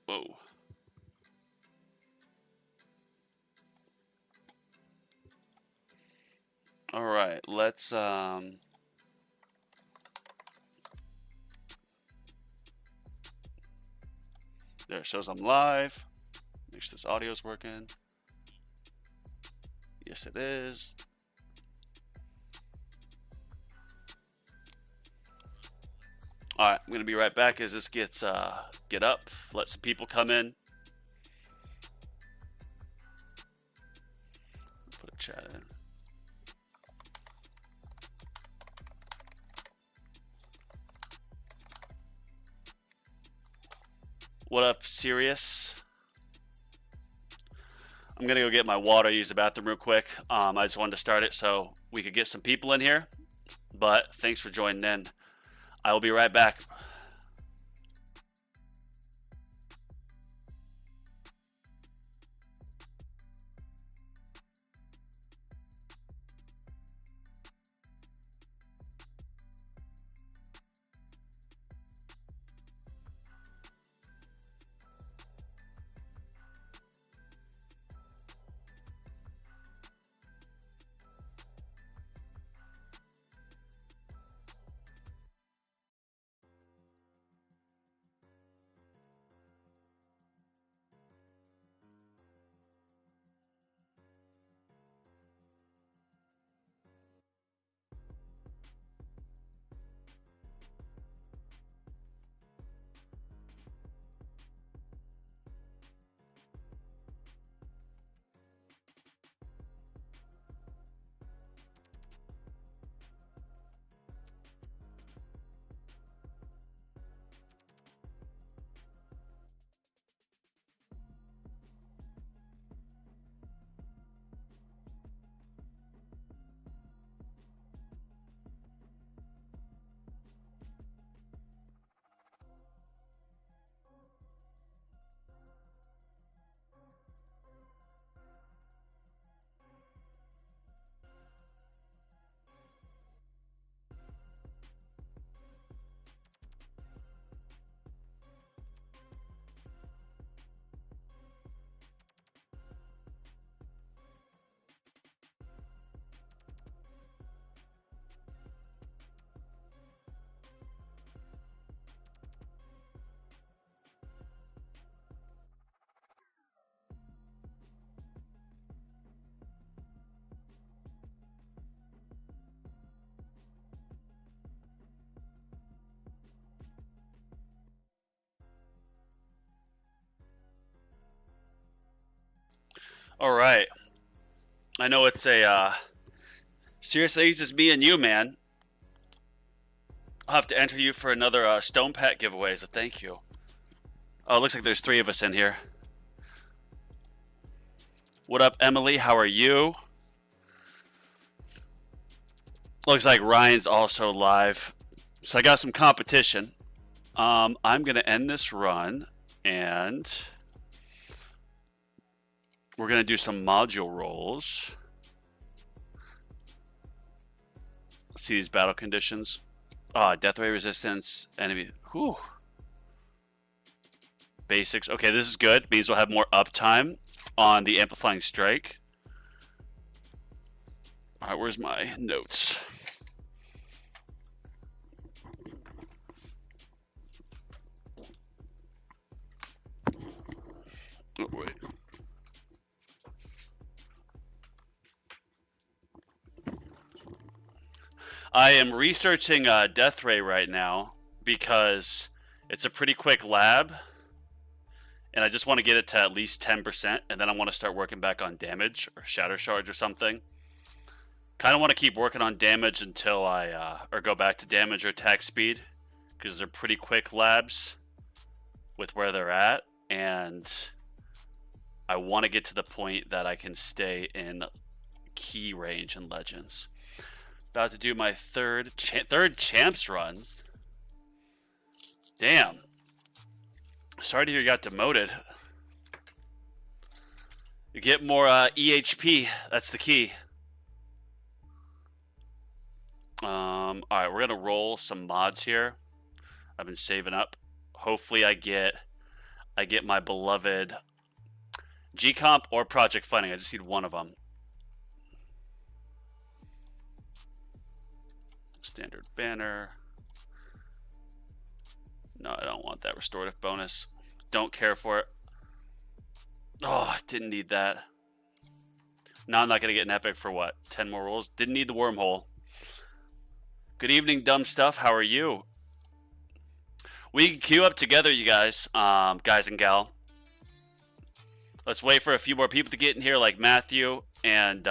Whoa. All right, let's there, it shows I'm live. Make sure this audio's working. Yes, it is. All right, I'm gonna be right back as this gets get up. Let some people come in. Put a chat in. What up, Sirius? I'm gonna go get my water, use the bathroom real quick. I just wanted to start it so we could get some people in here. But thanks for joining in. I will be right back. All right. I know it's a seriously, it's just me and you, man. I'll have to enter you for another Stone Pack giveaway as a thank you. Oh, it looks like there's 3 of us in here. What up, Emily? How are you? Looks like Ryan's also live. So I got some competition. I'm going to end this run, and we're going to do some module rolls. Let's see these battle conditions. Death ray resistance, enemy. Whew. Basics. Okay, this is good. Means we'll have more uptime on the amplifying strike. All right, where's my notes? Oh, wait. I am researching Death Ray right now because it's a pretty quick lab, and I just want to get it to at least 10%, and then I want to start working back on damage or Shatter Charge or something. Kind of want to keep working on damage until I or go back to damage or attack speed, because they're pretty quick labs with where they're at, and I want to get to the point that I can stay in key range in Legends. About to do my third champs run. Damn. Sorry to hear you got demoted. You get more EHP. That's the key. All right, we're gonna roll some mods here. I've been saving up. Hopefully, I get I get my beloved G-Comp or Project Funding. I just need one of them. Standard banner. No, I don't want that restorative bonus. Don't care for it. Oh, I didn't need that. Now I'm not going to get an epic for what? 10 more rolls? Didn't need the wormhole. Good evening, dumb stuff. How are you? We can queue up together, you guys. Guys and gal. Let's wait for a few more people to get in here, like Matthew and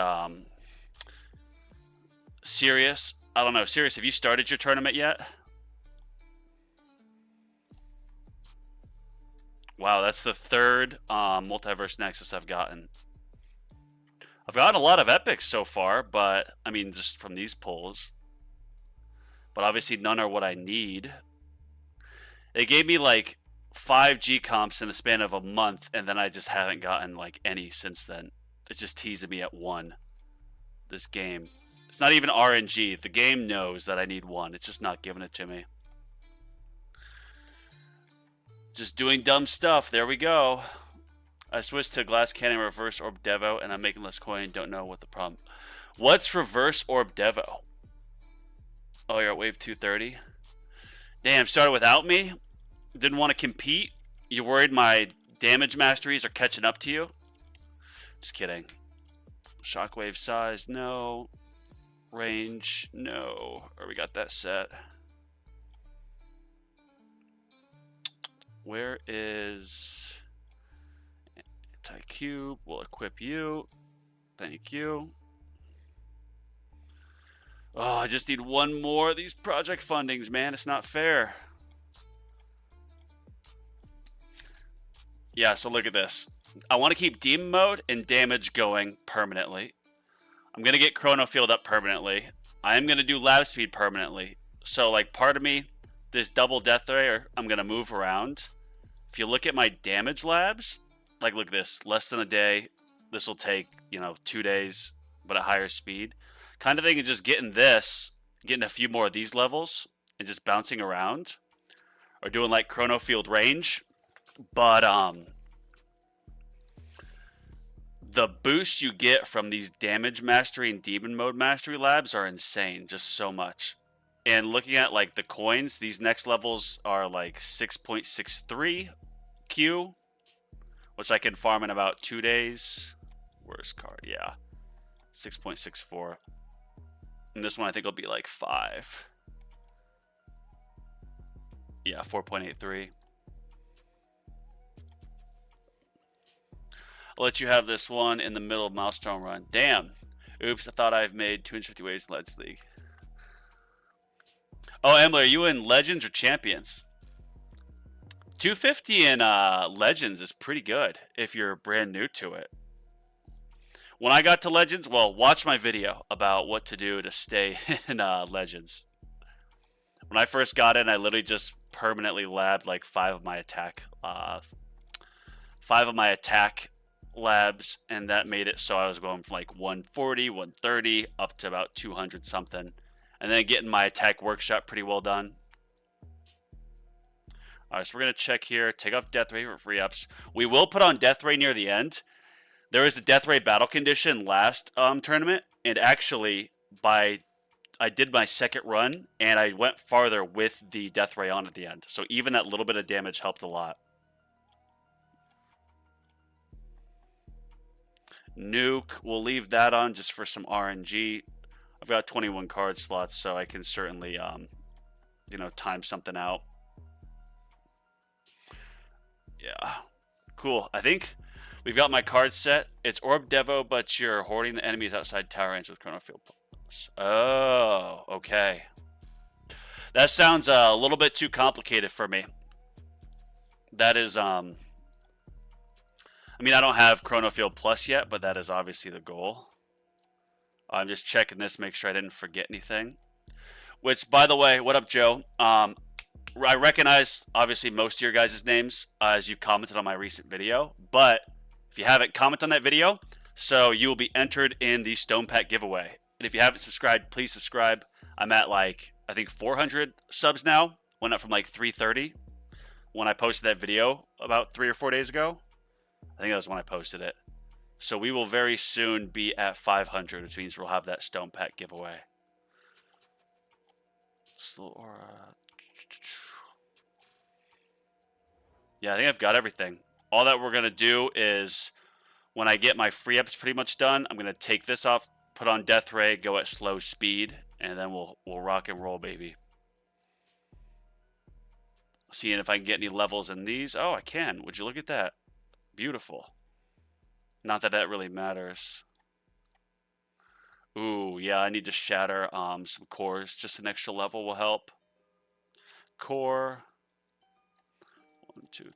Sirius. I don't know. Sirius, have you started your tournament yet? Wow, that's the third Multiverse Nexus I've gotten. I've gotten a lot of epics so far, but I mean, just from these pulls. But obviously, none are what I need. They gave me like 5 G comps in the span of a month, and then I just haven't gotten like any since then. It's just teasing me at 1. This game. It's not even RNG. The game knows that I need 1. It's just not giving it to me. Just doing dumb stuff. There we go. I switched to Glass Cannon Reverse Orb Devo, and I'm making less coin. Don't know what the problem. What's Reverse Orb Devo? Oh, you're at wave 230. Damn, started without me. Didn't want to compete. You worried my damage masteries are catching up to you? Just kidding. Shockwave size, no. Range, no. Or we got that set. Where is anti-cube? We'll equip you. Thank you. Oh, I just need one more of these project fundings, man. It's not fair. Yeah, so look at this. I want to keep Demon Mode and damage going permanently. I'm going to get Chrono Field up permanently. I am going to do Lab Speed permanently. So, like, part of me, this double Death Ray, I'm going to move around. If you look at my damage labs, like, look at this. Less than a day. This will take, 2 days, but at higher speed. Kind of thinking just getting a few more of these levels and just bouncing around. Or doing, like, Chrono Field range. But, the boost you get from these damage mastery and demon mode mastery labs are insane. Just so much. And looking at, like, the coins, these next levels are, like, 6.63 Q, which I can farm in about 2 days. Worst card, yeah. 6.64. And this one I think will be, like, 5. Yeah, 4.83. I'll let you have this one in the middle of Milestone Run. Damn. Oops, I thought I've made 250 waves in Legends League. Oh, Emily, are you in Legends or Champions? 250 in Legends is pretty good if you're brand new to it. When I got to Legends, well, watch my video about what to do to stay in Legends. When I first got in, I literally just permanently labbed like 5 of my attack. 5 of my attack labs, and that made it so I was going from like 140, 130 up to about 200 something, and then getting my attack workshop pretty well done. Alright, so we're going to check here, take off Death Ray for free ups. We will put on Death Ray near the end. There was a Death Ray battle condition last tournament, and actually I did my second run, and I went farther with the Death Ray on at the end. So even that little bit of damage helped a lot. Nuke, we'll leave that on just for some RNG. I've got 21 card slots, so I can certainly, time something out. Yeah, cool. I think we've got my card set. It's Orb Devo, but you're hoarding the enemies outside tower range with Chrono Field. Oh, okay. That sounds a little bit too complicated for me. That is, I mean, I don't have Chrono Field Plus yet, but that is obviously the goal. I'm just checking this, make sure I didn't forget anything. Which, by the way, what up, Joe? I recognize, obviously, most of your guys' names as you commented on my recent video. But if you haven't, comment on that video. So you will be entered in the Stone Pack giveaway. And if you haven't subscribed, please subscribe. I'm at, like, I think 400 subs now. Went up from, like, 330 when I posted that video about 3 or 4 days ago. I think that was when I posted it. So we will very soon be at 500, which means we'll have that stone pack giveaway. Slow aura. Yeah, I think I've got everything. All that we're going to do is, when I get my free ups pretty much done, I'm going to take this off, put on Death Ray, go at slow speed, and then we'll rock and roll, baby. Seeing if I can get any levels in these. Oh, I can. Would you look at that? Beautiful. Not that that really matters. Ooh, yeah, I need to shatter some cores. Just an extra level will help. Core. 1, 2, 3.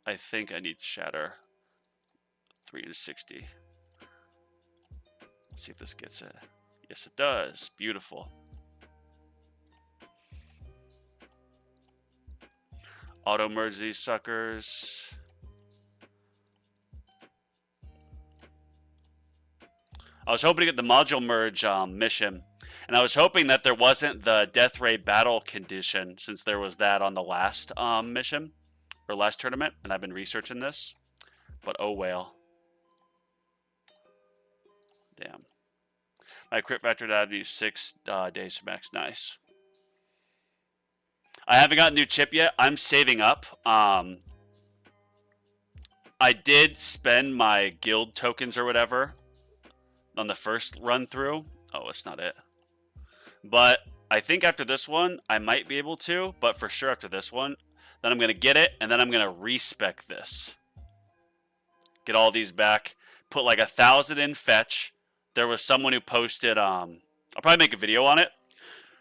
I think I need to shatter 360. Let's see if this gets it. Yes, it does. Beautiful. Auto merge these suckers. I was hoping to get the module merge mission, and I was hoping that there wasn't the Death Ray battle condition, since there was that on the last mission, or last tournament, and I've been researching this, but oh well. Damn. My crit factor would be 6 days for max. Nice. I haven't got a new chip yet. I'm saving up. I did spend my guild tokens or whatever on the first run through. Oh, it's not it. But I think after this one, I might be able to. But for sure after this one, then I'm going to get it. And then I'm going to respec this. Get all these back. Put like 1,000 in fetch. There was someone who posted, I'll probably make a video on it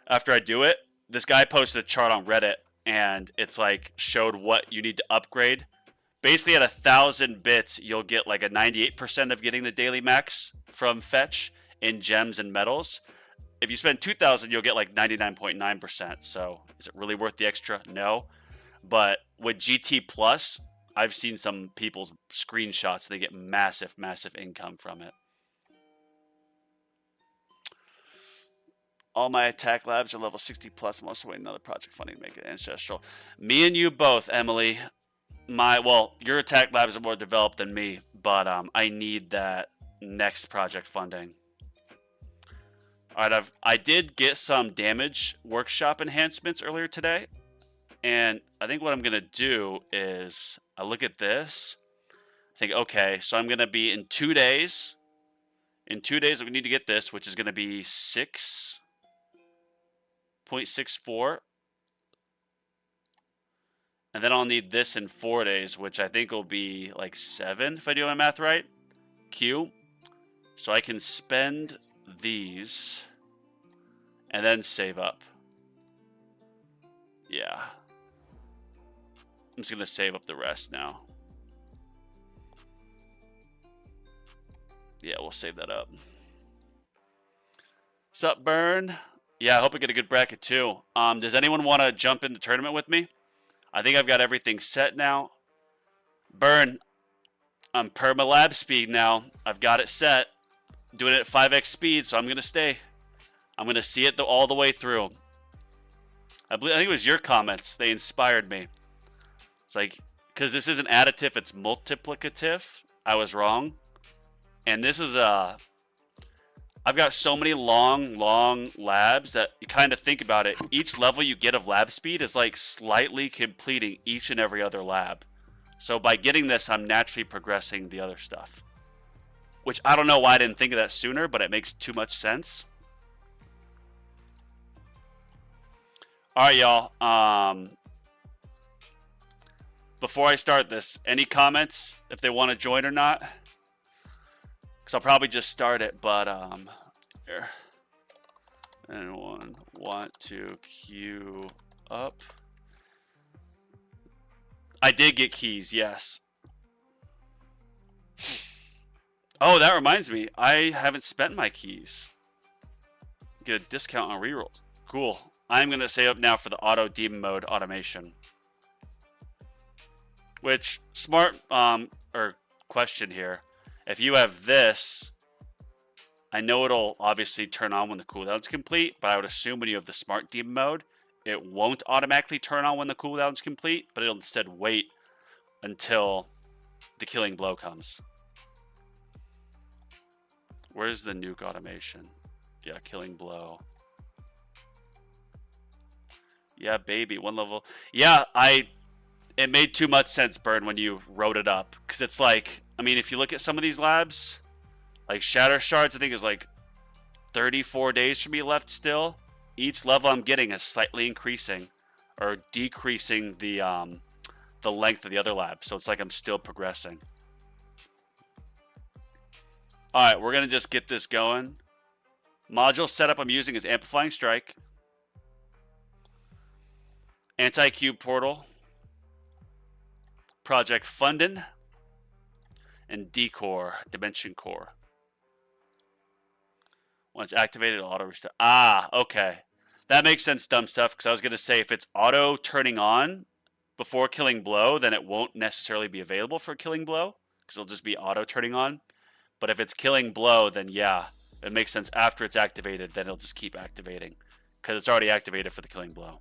after I do it. This guy posted a chart on Reddit, and it's like showed what you need to upgrade. Basically, at 1,000 bits, you'll get like a 98% of getting the daily max from fetch in gems and metals. If you spend 2,000, you'll get like 99.9%. So is it really worth the extra? No. But with GT Plus, I've seen some people's screenshots. They get massive, massive income from it. All my attack labs are level 60 plus. I'm also waiting another project funding to make it ancestral. Me and you both, Emily. Well, your attack labs are more developed than me, but I need that next project funding. All right, I did get some damage workshop enhancements earlier today, and I think what I'm gonna do is I look at this. I think, okay, so I'm gonna be in 2 days. In 2 days, we need to get this, which is gonna be 6.64. And then I'll need this in 4 days, which I think will be like 7, if I do my math right. Q. So I can spend these and then save up. Yeah. I'm just going to save up the rest now. Yeah, we'll save that up. Sup, Burn? Yeah, I hope I get a good bracket too. Does anyone want to jump in the tournament with me? I think I've got everything set now. Burn. I'm perma lab speed now. I've got it set. Doing it at 5x speed, so I'm going to stay. I'm going to see it all the way through. I think it was your comments. They inspired me. It's like, because this isn't additive, it's multiplicative. I was wrong. And this is I've got so many long labs that you kind of think about it. Each level you get of lab speed is like slightly completing each and every other lab. So by getting this, I'm naturally progressing the other stuff. Which I don't know why I didn't think of that sooner, but it makes too much sense. Alright, y'all. Before I start this, any comments if they want to join or not? I'll probably just start it, but here. Anyone want to queue up? I did get keys, yes. Oh, that reminds me. I haven't spent my keys. Get a discount on rerolls. Cool. I'm going to save up now for the auto demon mode automation. Which, smart or question here. If you have this, I know it'll obviously turn on when the cooldown's complete, but I would assume when you have the smart demon mode, it won't automatically turn on when the cooldown's complete, but it'll instead wait until the killing blow comes. Where's the nuke automation? Yeah, killing blow. Yeah, baby, 1 level. Yeah, it made too much sense, Burn, when you wrote it up. Because it's like, I mean, if you look at some of these labs, like Shatter Shards, I think is like 34 days for me left still. Each level I'm getting is slightly increasing or decreasing the length of the other lab. So it's like I'm still progressing. All right, we're going to just get this going. Module setup I'm using is Amplifying Strike, Anti-Cube Portal, Project Fundin, and Decor, Dimension Core. Once activated, it'll auto restart. Ah, okay. That makes sense, dumb stuff, because I was going to say if it's auto turning on before killing blow, then it won't necessarily be available for killing blow, because it'll just be auto turning on. But if it's killing blow, then yeah, it makes sense after it's activated, then it'll just keep activating, because it's already activated for the killing blow.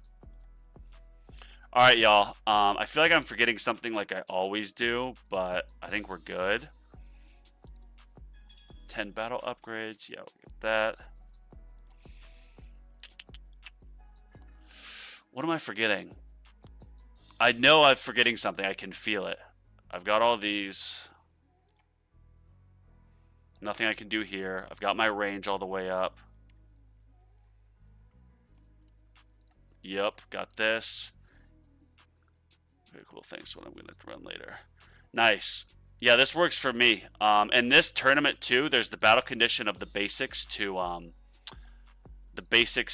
All right, y'all. I feel like I'm forgetting something like I always do, but I think we're good. 10 battle upgrades. Yeah, we'll get that. What am I forgetting? I know I'm forgetting something. I can feel it. I've got all these. Nothing I can do here. I've got my range all the way up. Yep, got this. Very cool. Thanks. What I'm going to run later. Nice. Yeah, this works for me. And this tournament too, there's the battle condition of the basics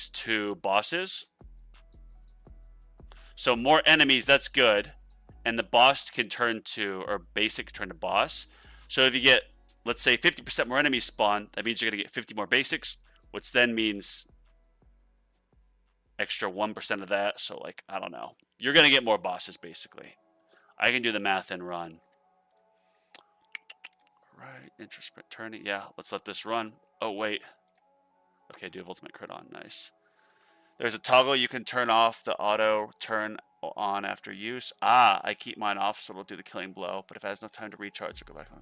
to bosses. So more enemies, that's good. And the boss can turn to, or basic turn to boss. So if you get, let's say 50% more enemies spawn, that means you're going to get 50 more basics, which then means extra 1% of that. So like, I don't know. You're going to get more bosses basically. I can do the math and run. Right, interest sprint turning. Yeah, let's let this run. Oh, wait. Okay, do have ultimate crit on. Nice. There's a toggle you can turn off the auto turn on after use. Ah, I keep mine off, so it'll do the killing blow. But if it has enough time to recharge, it'll go back on.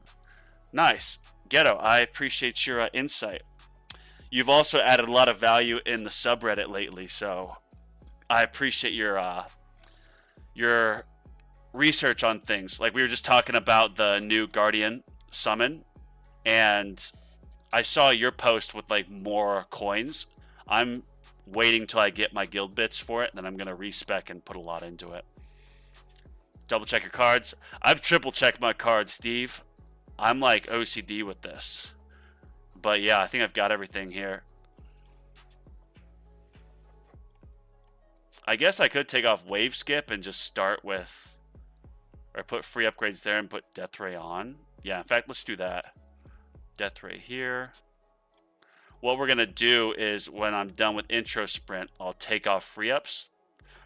Nice. Ghetto, I appreciate your insight. You've also added a lot of value in the subreddit lately, so I appreciate your research on things. Like we were just talking about the new Guardian summon, and I saw your post with like more coins. I'm waiting till I get my guild bits for it, and then I'm gonna respec and put a lot into it. Double check your cards. I've triple checked my cards, Steve. I'm like OCD with this, but yeah, I think I've got everything here. I guess I could take off wave skip and just start with, or put free upgrades there and put death ray on. Yeah, in fact, let's do that. Death ray here. What we're going to do is when I'm done with intro sprint, I'll take off free ups.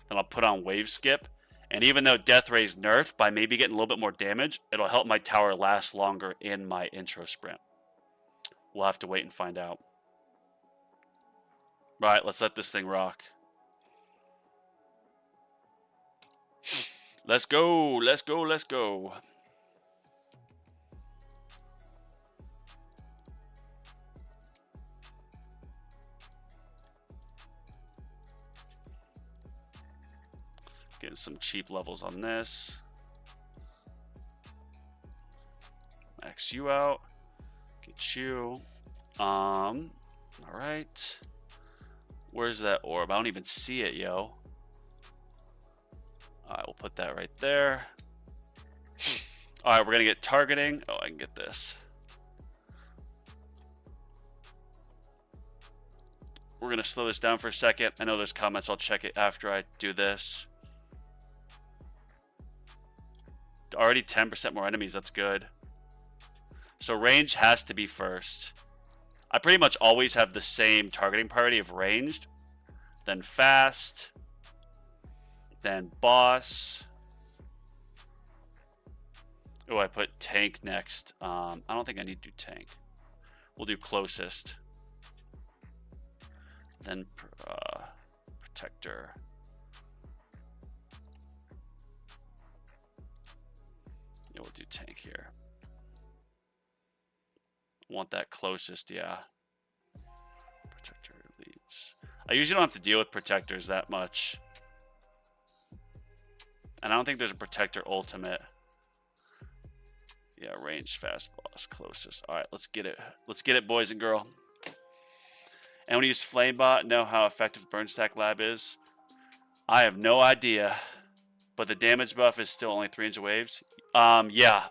Then I'll put on wave skip. And even though death ray is nerfed, by maybe getting a little bit more damage, it'll help my tower last longer in my intro sprint. We'll have to wait and find out. Right, let's let this thing rock. Let's go, let's go, let's go. Getting some cheap levels on this. Max you out. Get you. All right. Where's that orb? I don't even see it, yo. All right, we'll put that right there. All right, we're gonna get targeting. Oh, I can get this. We're gonna slow this down for a second. I know there's comments. I'll check it after I do this. Already 10% more enemies. That's good. So range has to be first. I pretty much always have the same targeting priority of ranged, then fast, then boss. Oh, I put tank next. I don't think I need to do tank. We'll do closest. Then protector. we'll do tank here. Want that closest, yeah. Protector leads. I usually don't have to deal with protectors that much. And I don't think there's a protector ultimate. Yeah, range fast boss closest. All right, let's get it. Let's get it, boys and girl. And when you use Flamebot, know how effective Burn Stack Lab is? I have no idea. But the damage buff is still only 300 waves. Yeah.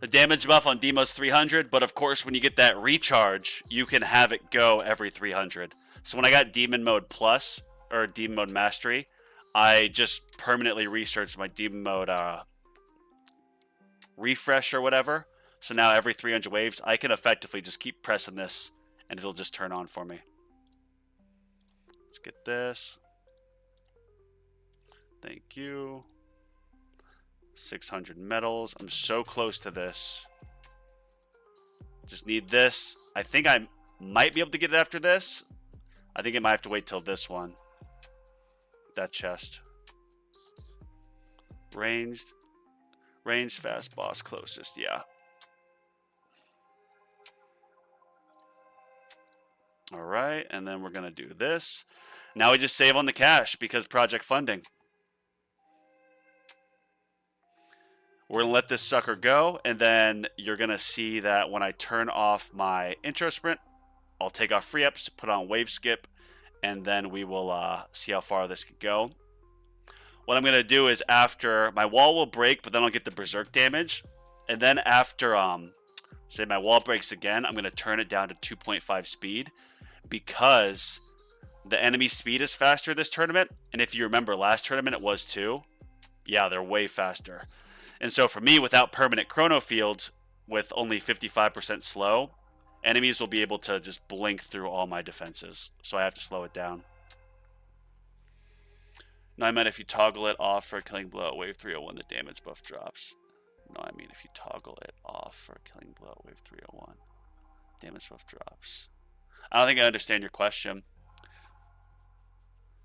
The damage buff on Demo's 300, but of course when you get that recharge, you can have it go every 300. So when I got Demon Mode Plus, or Demon Mode Mastery, I just permanently researched my Demon Mode refresh or whatever. So now every 300 waves, I can effectively just keep pressing this, and it'll just turn on for me. Let's get this. Thank you. 600 medals. I'm so close to this. Just need this. I think I might be able to get it after this. I think I might have to wait till this one. That chest. Ranged fast boss closest, yeah. All right, and then we're gonna do this. Now we just save on the cash because project funding. We're gonna let this sucker go, and then you're gonna see that when I turn off my intro sprint, I'll take off free ups, put on wave skip, and then we will see how far this could go. What I'm gonna do is after my wall will break, but then I'll get the berserk damage, and then after say my wall breaks again, I'm gonna turn it down to 2.5 speed because the enemy speed is faster this tournament, and if you remember last tournament it was too. Yeah, they're way faster. And so for me, without permanent chrono fields, with only 55% slow, enemies will be able to just blink through all my defenses. So I have to slow it down. No, I meant if you toggle it off for a killing blow at wave 301, the damage buff drops. No, I mean if you toggle it off for a killing blow at wave 301, damage buff drops. I don't think I understand your question.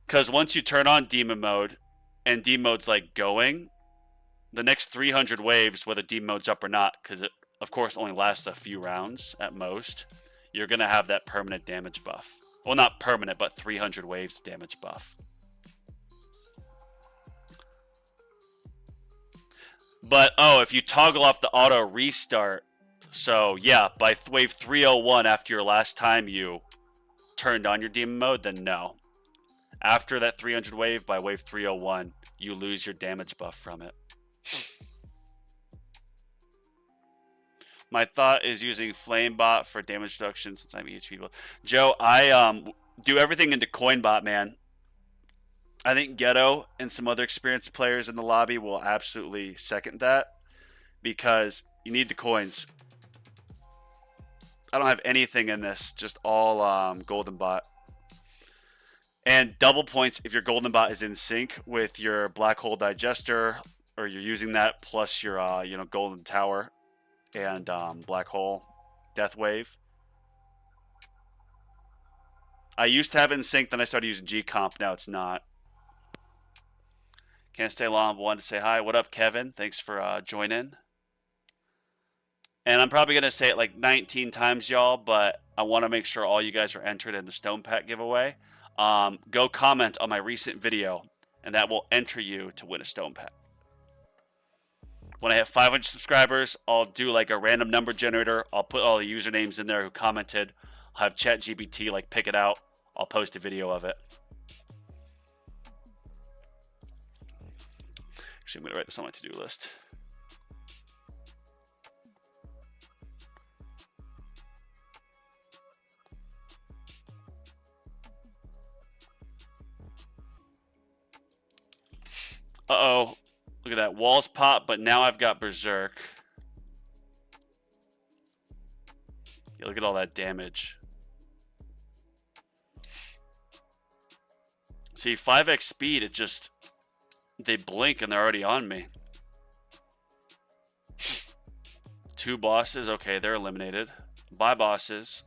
Because once you turn on demon mode, and demon mode's like going, the next 300 waves, whether demon mode's up or not, because it, of course, only lasts a few rounds at most, you're going to have that permanent damage buff. Well, not permanent, but 300 waves damage buff. But, oh, if you toggle off the auto restart, so yeah, by wave 301 after your last time you turned on your demon mode, then no. After that 300 wave, by wave 301, you lose your damage buff from it. My thought is using Flamebot for damage reduction since I'm EHP. Joe, I do everything into Coinbot, man. I think Ghetto and some other experienced players in the lobby will absolutely second that because you need the coins. I don't have anything in this, just all Golden Bot. And double points if your Golden Bot is in sync with your Black Hole Digester, or you're using that plus your Golden Tower and Black Hole Death Wave. I used to have it in sync, then I started using G-Comp, now it's not. Can't stay long, but wanted to say hi. What up, Kevin? Thanks for joining. And I'm probably going to say it like 19 times, y'all, but I want to make sure all you guys are entered in the Stone Pack giveaway. Go comment on my recent video, and that will enter you to win a Stone Pack. When I have 500 subscribers, I'll do like a random number generator. I'll put all the usernames in there who commented. I'll have ChatGPT like pick it out. I'll post a video of it. Actually, I'm going to write this on my to-do list. Uh-oh. Look at that. Walls pop, but now I've got Berserk. Yeah, look at all that damage. See, 5x speed, it just... They blink and they're already on me. 2 bosses. Okay, they're eliminated. Bye, bosses.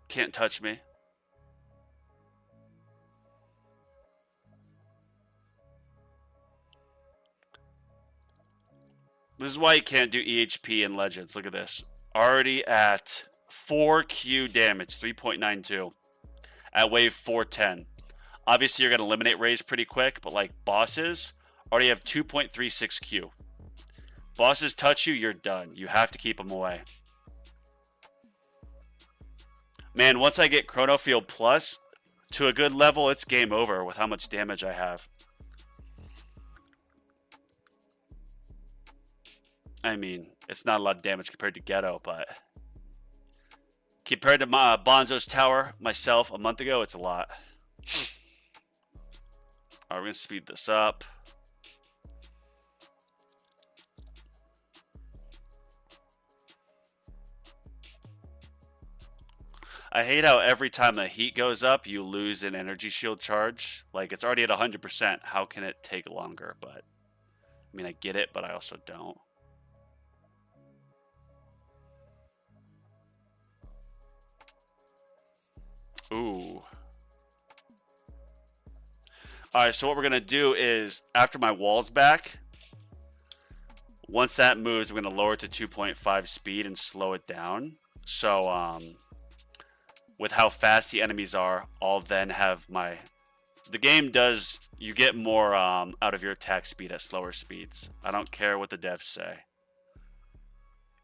Can't touch me. This is why you can't do EHP in Legends. Look at this. Already at 4Q damage, 3.92 at wave 410. Obviously, you're going to eliminate Rays pretty quick, but like bosses already have 2.36 Q. Bosses touch you, you're done. You have to keep them away. Man, once I get Chrono Field Plus to a good level, it's game over with how much damage I have. I mean, it's not a lot of damage compared to Ghetto, but compared to my Bonzo's Tower myself a month ago, it's a lot. All right, we're going to speed this up. I hate how every time the heat goes up, you lose an energy shield charge. Like, it's already at 100%. How can it take longer? But, I mean, I get it, but I also don't. Ooh. Alright, so what we're going to do is, after my wall's back, once that moves, I'm going to lower it to 2.5 speed and slow it down. So, with how fast the enemies are, I'll then have my... The game does... You get more out of your attack speed at slower speeds. I don't care what the devs say.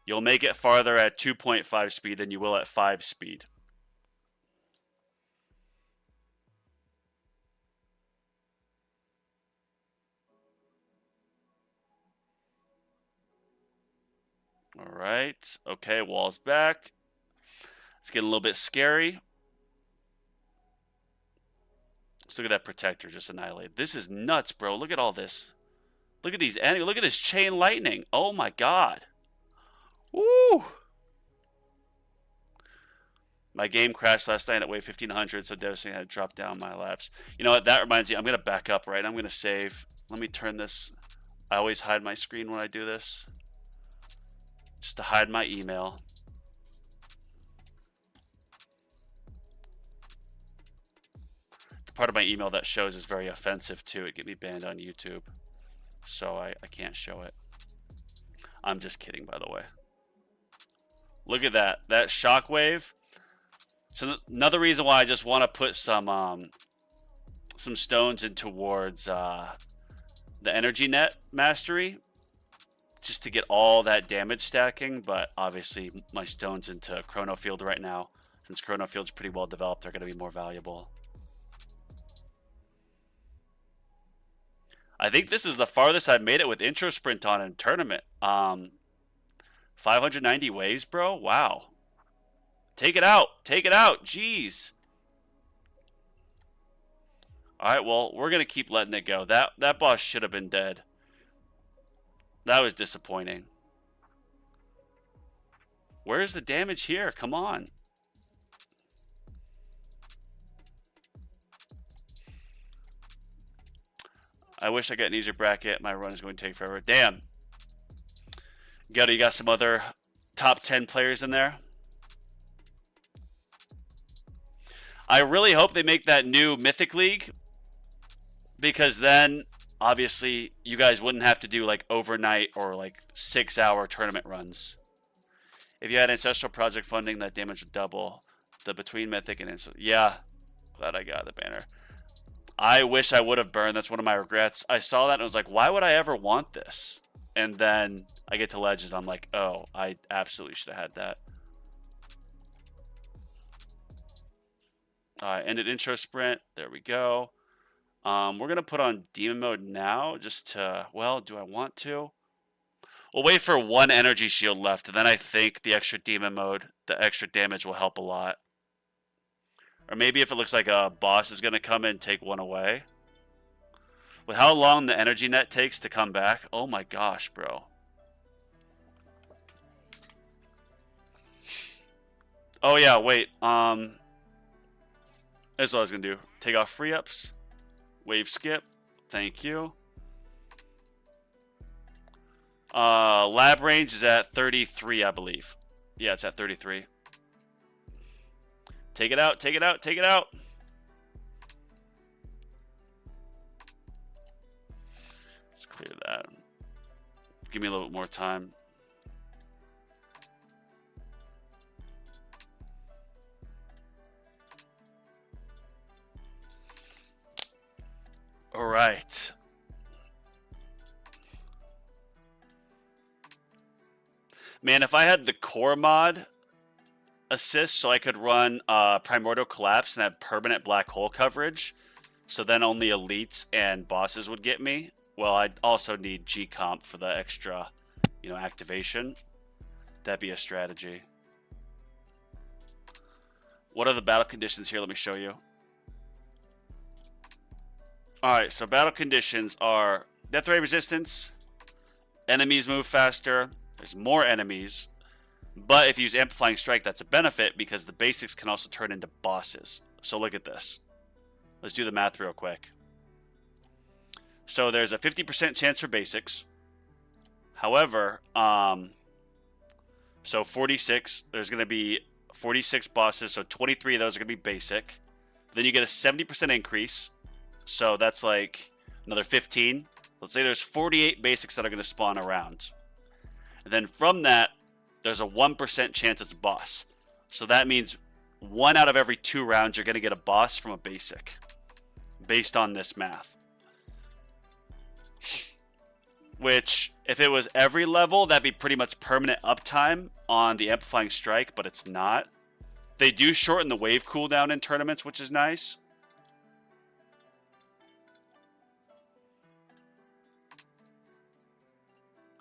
You'll make it farther at 2.5 speed than you will at 5 speed. All right. Okay, wall's back. It's getting a little bit scary. Let's look at that protector just annihilated. This is nuts, bro. Look at all this. Look at these enemies. Look at this chain lightning. Oh my god. Woo! My game crashed last night at wave 1500, so devastating I had to drop down my laps. You know what? That reminds me. I'm going to back up, right? I'm going to save. Let me turn this. I always hide my screen when I do this. Just to hide my email. Part of my email that shows is very offensive too. It get me banned on YouTube, so I can't show it. I'm just kidding, by the way. Look at that shockwave. So another reason why I just want to put some stones in towards the energy net mastery, just to get all that damage stacking. But obviously my stones into Chrono Field right now, since Chrono Field's pretty well developed, they're going to be more valuable. I think this is the farthest I've made it with intro sprint on in tournament. 590 waves, bro. Wow. Take it out. Take it out. Jeez. All right, well, we're going to keep letting it go. That boss should have been dead. That was disappointing. Where's the damage here? Come on. I wish I got an easier bracket. My run is going to take forever. Damn. Ghetto, you got some other top 10 players in there? I really hope they make that new Mythic League, because then obviously you guys wouldn't have to do like overnight or like 6-hour tournament runs. If you had Ancestral Project funding, that damage would double. The between Mythic and Ancestral. Yeah, glad I got the banner. I wish I would have burned. That's one of my regrets. I saw that and I was like, why would I ever want this? And then I get to Legends. I'm like, oh, I absolutely should have had that. All right, ended intro sprint. There we go. We're going to put on Demon Mode now just to, well, do I want to? We'll wait for one energy shield left, and then I think the extra Demon Mode, the extra damage will help a lot. Or maybe if it looks like a boss is going to come in and take one away. With how long the energy net takes to come back. Oh my gosh, bro. Oh yeah, wait. That's what I was going to do. Take off free ups. Wave skip. Thank you. Lab range is at 33, I believe. Yeah, it's at 33. Take it out, take it out, take it out. Let's clear that. give me a little bit more time. All right. Man, if I had the core mod assist so I could run Primordial Collapse and have permanent black hole coverage, so then only elites and bosses would get me. Well, I'd also need G-Comp for the extra, you know, activation. That'd be a strategy. What are the battle conditions here? Let me show you. Alright, so battle conditions are death ray resistance, enemies move faster, there's more enemies, but if you use Amplifying Strike, that's a benefit because the basics can also turn into bosses. So look at this. Let's do the math real quick. So there's a 50% chance for basics. However, so 46, there's going to be 46 bosses, so 23 of those are going to be basic. Then you get a 70% increase, so that's like another 15. Let's say there's 48 basics that are going to spawn around. And then from that, there's a 1% chance it's a boss. So that means 1 out of every 2 rounds, you're going to get a boss from a basic, based on this math. Which, if it was every level, that'd be pretty much permanent uptime on the Amplifying Strike, but it's not. They do shorten the wave cooldown in tournaments, which is nice.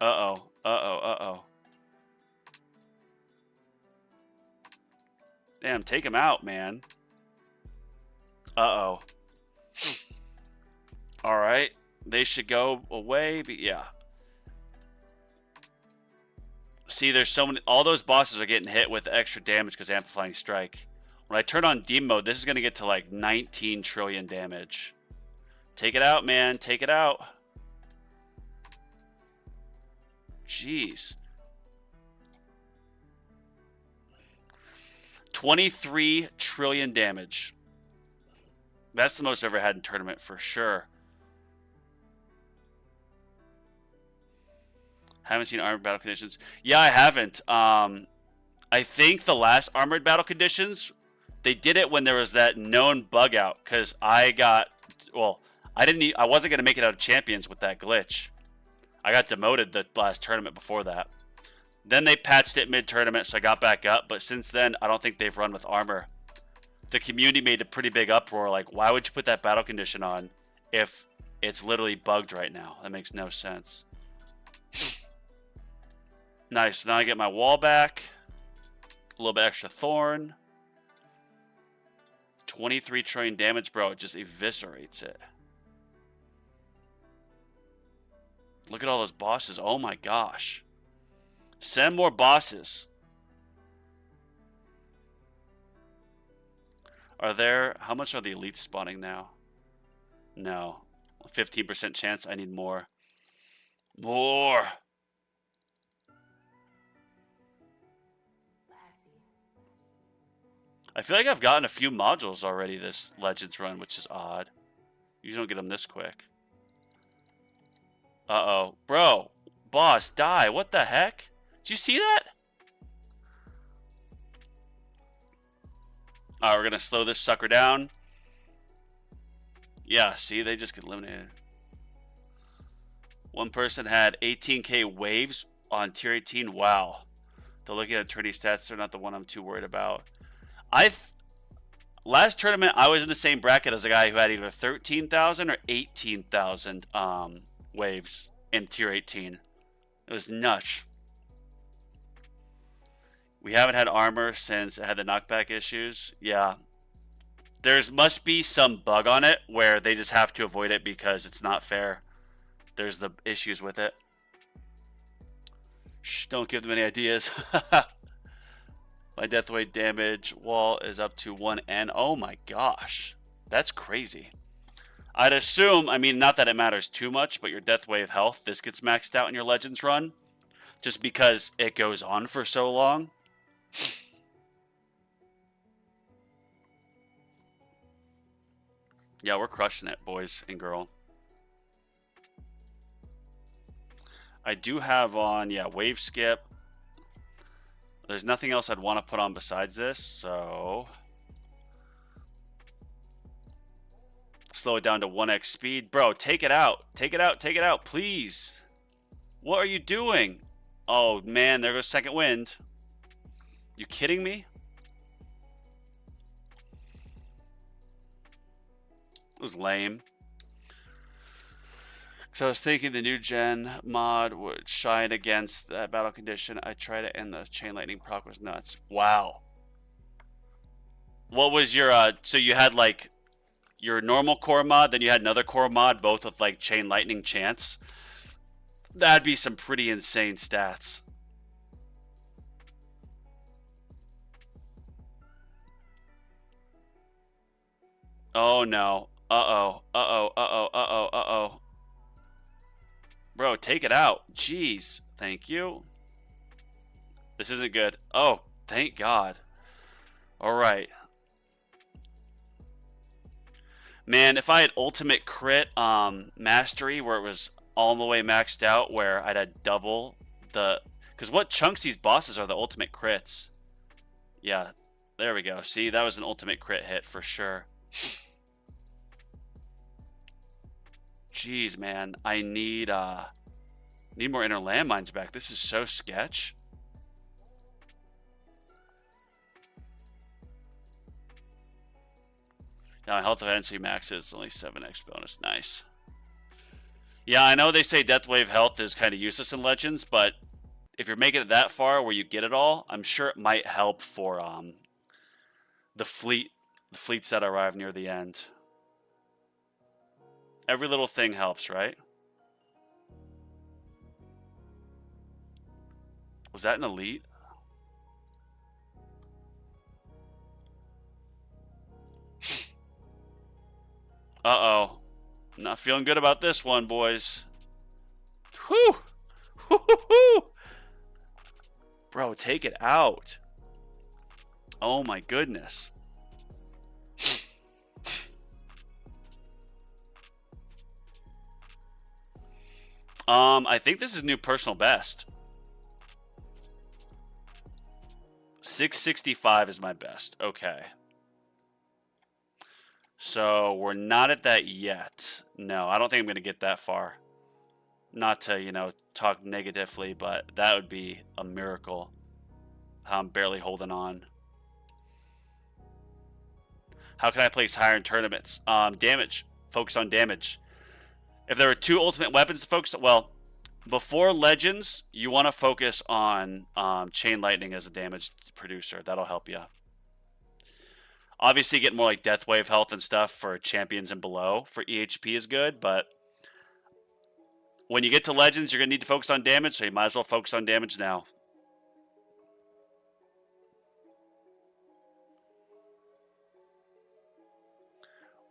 Uh-oh. Uh-oh. Uh-oh. Damn, take him out, man. Uh-oh. Alright. They should go away, but yeah. See, there's so many... All those bosses are getting hit with extra damage because Amplifying Strike. When I turn on Demon Mode, this is going to get to like 19 trillion damage. Take it out, man. Take it out. Jeez. 23 trillion damage. That's the most I've ever had in tournament for sure. Haven't seen Armored Battle Conditions. Yeah, I haven't. I think the last Armored Battle Conditions, they did it when there was that known bug out. Because I got... Well, I wasn't going to make it out of Champions with that glitch. I got demoted the last tournament before that. Then they patched it mid-tournament, so I got back up. But since then, I don't think they've run with armor. The community made a pretty big uproar. Like, why would you put that battle condition on if it's literally bugged right now? That makes no sense. Nice. Now I get my wall back. A little bit extra thorn. 23 trillion damage, bro. It just eviscerates it. Look at all those bosses. Oh my gosh. Send more bosses. Are there... How much are the elites spawning now? No. 15% chance. I need more. More! I feel like I've gotten a few modules already this Legends run, which is odd. You don't get them this quick. Uh-oh. Bro, boss, die. What the heck? Did you see that? Alright, we're going to slow this sucker down. Yeah, see? They just get eliminated. One person had 18k waves on tier 18. Wow. The looking at attorney stats are not the one I'm too worried about. Last tournament, I was in the same bracket as a guy who had either 13,000 or 18,000 waves in tier 18. It was nuts. We haven't had armor since it had the knockback issues. Yeah. There's must be some bug on it where they just have to avoid it because it's not fair. There's the issues with it. Shh, don't give them any ideas. My death wave damage wall is up to 1N. Oh my gosh. That's crazy. I'd assume, I mean, not that it matters too much, but your death wave health, this gets maxed out in your Legends run. Just because it goes on for so long. Yeah, we're crushing it, boys and girl. I do have on, yeah, wave skip. There's nothing else I'd want to put on besides this, so slow it down to 1x speed. Bro, take it out. Take it out. Take it out, please. What are you doing? Oh, man, there goes second wind. You kidding me? It was lame. So I was thinking the new gen mod would shine against that battle condition. I tried it and the chain lightning proc was nuts. Wow. What was your, so you had like your normal core mod, then you had another core mod, both with like chain lightning chance. That'd be some pretty insane stats. Oh no. Uh-oh. Uh-oh. Uh-oh. Uh-oh. Uh-oh. Bro, take it out. Jeez. Thank you. This isn't good. Oh, thank God. All right. Man, if I had ultimate crit mastery where it was all the way maxed out, where I'd had double the... Because what chunks these bosses are the ultimate crits. Yeah, there we go. See, that was an ultimate crit hit for sure. Jeez, man. I need more inner landmines back. This is so sketch. Now, health eventually maxes only 7x bonus. Nice. Yeah, I know they say Death Wave health is kind of useless in Legends, but if you're making it that far where you get it all, I'm sure it might help for the fleets that arrive near the end. Every little thing helps, right? Was that an elite? Uh-oh. Not feeling good about this one, boys. Whew! Whoo-hoo-hoo! Bro, take it out. Oh my goodness. I think this is new personal best. 665 is my best. Okay. So we're not at that yet. No, I don't think I'm going to get that far. Not to, you know, talk negatively, but that would be a miracle. I'm barely holding on. How can I place higher in tournaments? Damage. Focus on damage. If there were 2 ultimate weapons to focus on, well, before Legends, you want to focus on Chain Lightning as a damage producer. That'll help you. Obviously, get more like Death Wave health and stuff for champions and below for EHP is good, but when you get to Legends, you're going to need to focus on damage, so you might as well focus on damage now.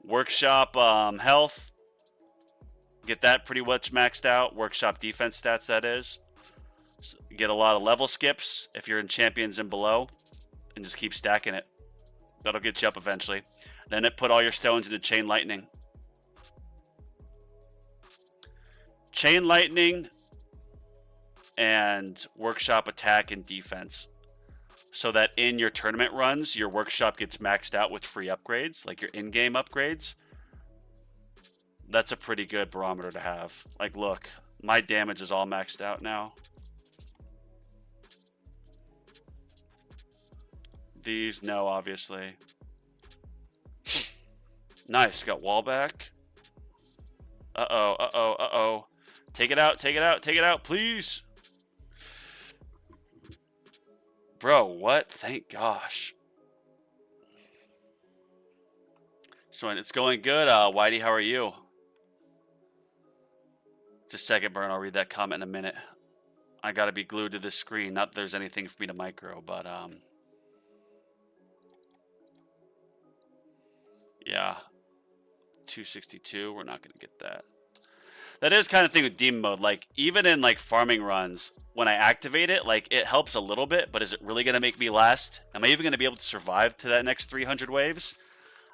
Workshop health. Get that pretty much maxed out. Workshop defense stats, that is. So get a lot of level skips if you're in champions and below, and just keep stacking it. That'll get you up eventually. Then put all your stones into Chain Lightning. Chain Lightning and Workshop attack and defense. So that in your tournament runs, your Workshop gets maxed out with free upgrades, like your in-game upgrades. That's a pretty good barometer to have. Like, look, my damage is all maxed out now. These, no, obviously. Nice, got wall back. Uh-oh, uh-oh, uh-oh. Take it out, take it out, take it out, please. Bro, what? Thank gosh. So it's going good. Whitey, how are you? Just a second, Burn. I'll read that comment in a minute. I gotta be glued to this screen. Not that there's anything for me to micro, but yeah. 262, we're not gonna get that. That is kind of thing with demon mode. Like, even in like farming runs, when I activate it, like it helps a little bit, but is it really gonna make me last? Am I even gonna be able to survive to that next 300 waves?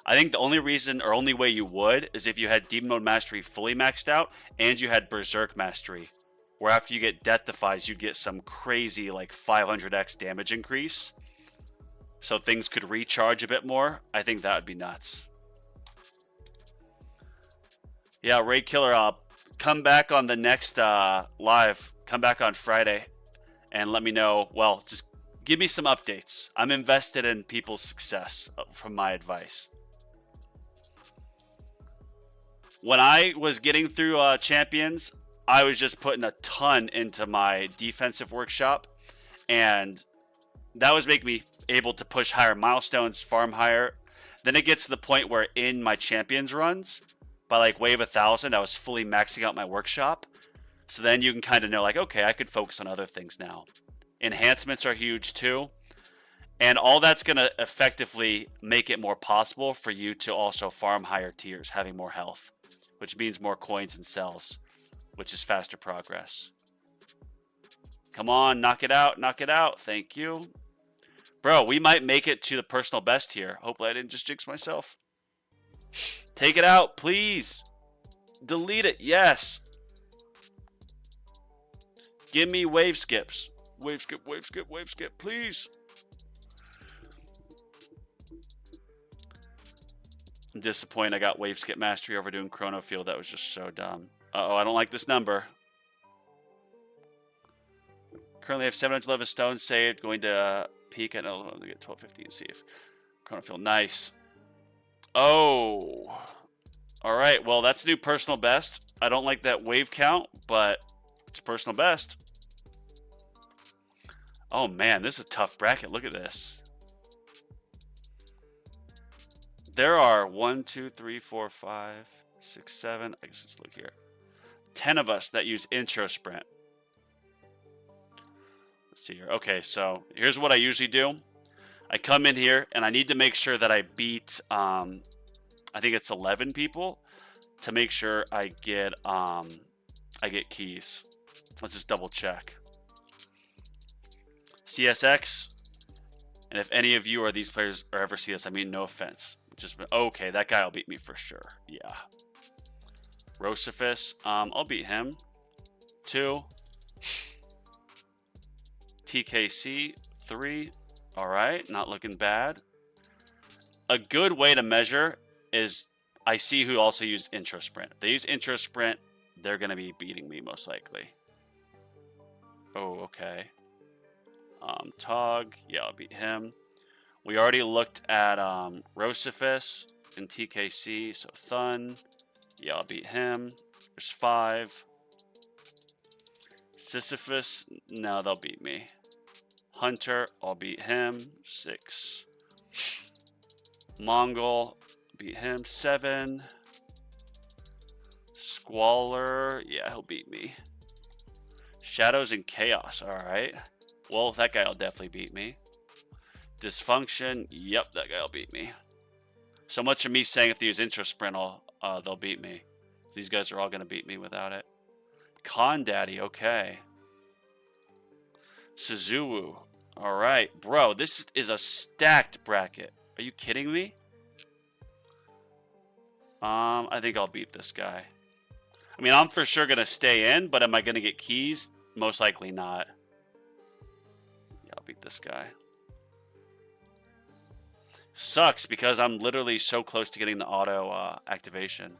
I think the only reason or only way you would is if you had Demon Mode Mastery fully maxed out and you had Berserk Mastery. where after you get Death Defies, you'd get some crazy like 500x damage increase. So things could recharge a bit more. I think that would be nuts. Yeah, Raid Killer, come back on the next live. Come back on Friday and let me know. Well, just give me some updates. I'm invested in people's success from my advice. When I was getting through Champions, I was just putting a ton into my defensive workshop, and that was making me able to push higher milestones, farm higher. Then it gets to the point where in my Champions runs, by like wave 1000, I was fully maxing out my workshop. So then you can kind of know like, okay, I could focus on other things now. Enhancements are huge too. And all that's going to effectively make it more possible for you to also farm higher tiers, having more health, which means more coins and cells, which is faster progress. Come on, knock it out, knock it out. Thank you. Bro, we might make it to the personal best here. Hopefully I didn't just jinx myself. Take it out, please. Delete it, yes. Give me wave skips. Wave skip, wave skip, wave skip, please. I'm disappointed I got wave skip mastery over doing Chrono Field. That was just so dumb. Uh-oh, I don't like this number. Currently have 711 stones saved. Going to peak at another one to get 1250 and see if Chrono Field. Nice. Oh. All right, well, that's a new personal best. I don't like that wave count, but it's personal best. Oh, man, this is a tough bracket. Look at this. There are 1, 2, 3, 4, 5, 6, 7. I guess let's look here. 10 of us that use intro sprint. Let's see here. Okay, so here's what I usually do. I come in here and I need to make sure that I beat, I think it's 11 people to make sure I get keys. Let's just double check. CSX, and if any of you or these players or ever see this, I mean no offense. Just okay, that guy will beat me for sure. Yeah. Rosifus, I'll beat him. 2. TKC, 3. All right, not looking bad. A good way to measure is I see who also use intro sprint. If they use intro sprint, they're going to be beating me most likely. Oh, okay. Tog, yeah, I'll beat him. We already looked at Rosifus and TKC, so Thun, yeah, I'll beat him. There's 5. Sisyphus, no, they'll beat me. Hunter, I'll beat him. 6. Mongol, beat him. 7. Squalor, yeah, he'll beat me. Shadows and Chaos, alright. Well, that guy will definitely beat me. Dysfunction, yep, that guy will beat me. So much of me saying if they use intro sprint, they'll beat me. These guys are all going to beat me without it. Con Daddy, okay. Suzuwu, alright. Bro, this is a stacked bracket. Are you kidding me? I think I'll beat this guy. I mean, I'm for sure going to stay in, but am I going to get keys? Most likely not. Yeah, I'll beat this guy. Sucks because I'm literally so close to getting the auto activation.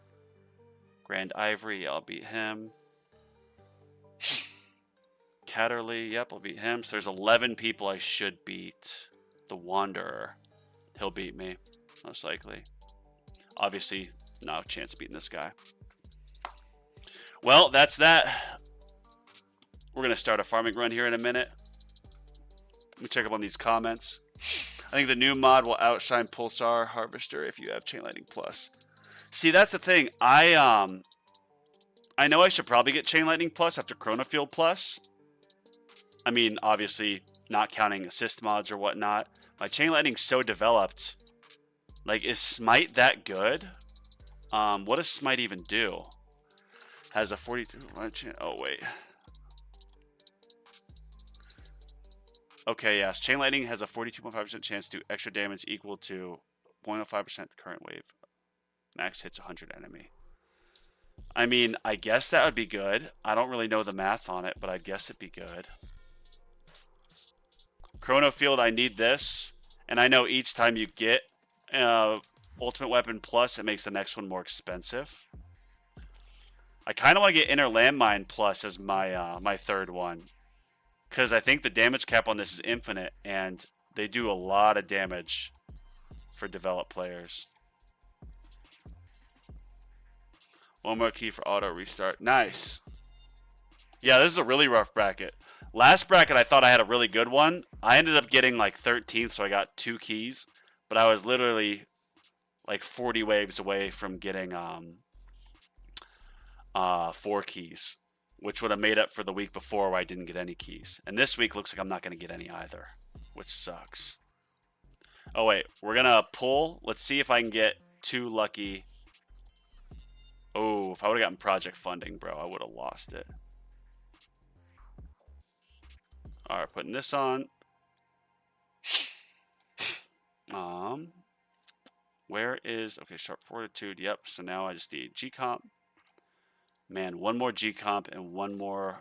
Grand Ivory, yeah, I'll beat him. Catterley, yep, I'll beat him. So there's 11 people I should beat. The Wanderer, he'll beat me, most likely. Obviously, no chance of beating this guy. Well, that's that. We're going to start a farming run here in a minute. Let me check up on these comments. I think the new mod will outshine Pulsar Harvester if you have Chain Lightning Plus. See, that's the thing. I know I should probably get Chain Lightning Plus after Chrono Field Plus. I mean, obviously, not counting assist mods or whatnot. My Chain Lightning's so developed. Like, is Smite that good? What does Smite even do? Has a 42 chance. Oh, wait. Okay, yes. Chain Lightning has a 42.5% chance to do extra damage equal to 0.05% the current wave. Max hits 100 enemy. I mean, I guess that would be good. I don't really know the math on it, but I guess it'd be good. Chrono Field, I need this. And I know each time you get Ultimate Weapon Plus, it makes the next one more expensive. I kind of want to get Inner Landmine Plus as my my third one. Because I think the damage cap on this is infinite, and they do a lot of damage for developed players. One more key for auto restart. Nice. Yeah, this is a really rough bracket. Last bracket, I thought I had a really good one. I ended up getting like 13th, so I got 2 keys. But I was literally like 40 waves away from getting 4 keys, which would have made up for the week before where I didn't get any keys. And this week looks like I'm not going to get any either, which sucks. Oh, wait. We're going to pull. Let's see if I can get 2 lucky. Oh, if I would have gotten project funding, bro, I would have lost it. All right, putting this on. Where is, okay, Sharp Fortitude. Yep, so now I just need G-Comp. Man, 1 more G-Comp and 1 more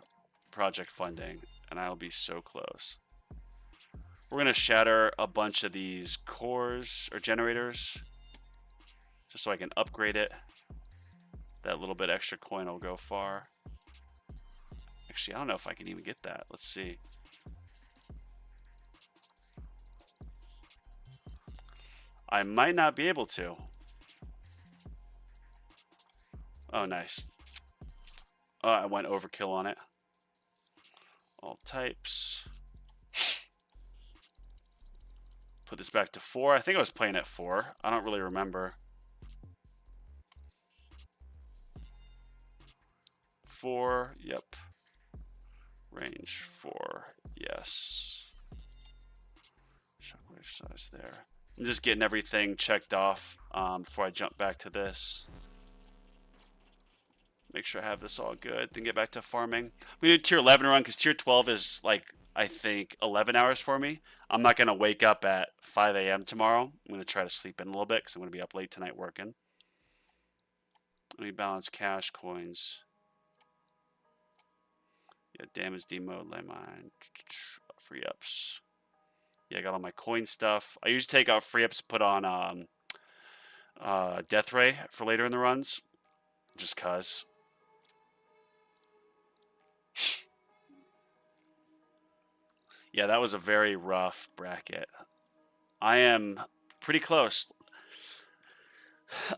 project funding, and I'll be so close. We're going to shatter a bunch of these cores or generators just so I can upgrade it. That little bit extra coin will go far. Actually, I don't know if I can even get that. Let's see. I might not be able to. Oh, nice. Oh, I went overkill on it. All types. Put this back to 4. I think I was playing at 4. I don't really remember. 4, yep. Range 4, yes. Shockwave size there. I'm just getting everything checked off before I jump back to this. Make sure I have this all good. Then get back to farming. We need tier 11 run because tier 12 is like, I think, 11 hours for me. I'm not going to wake up at 5 a.m. tomorrow. I'm going to try to sleep in a little bit because I'm going to be up late tonight working. Let me balance cash, coins. Yeah, damage, demode, landmine, free ups. Yeah, I got all my coin stuff. I usually take out free ups to put on Death Ray for later in the runs. Just cuz. Yeah, that was a very rough bracket. I am pretty close.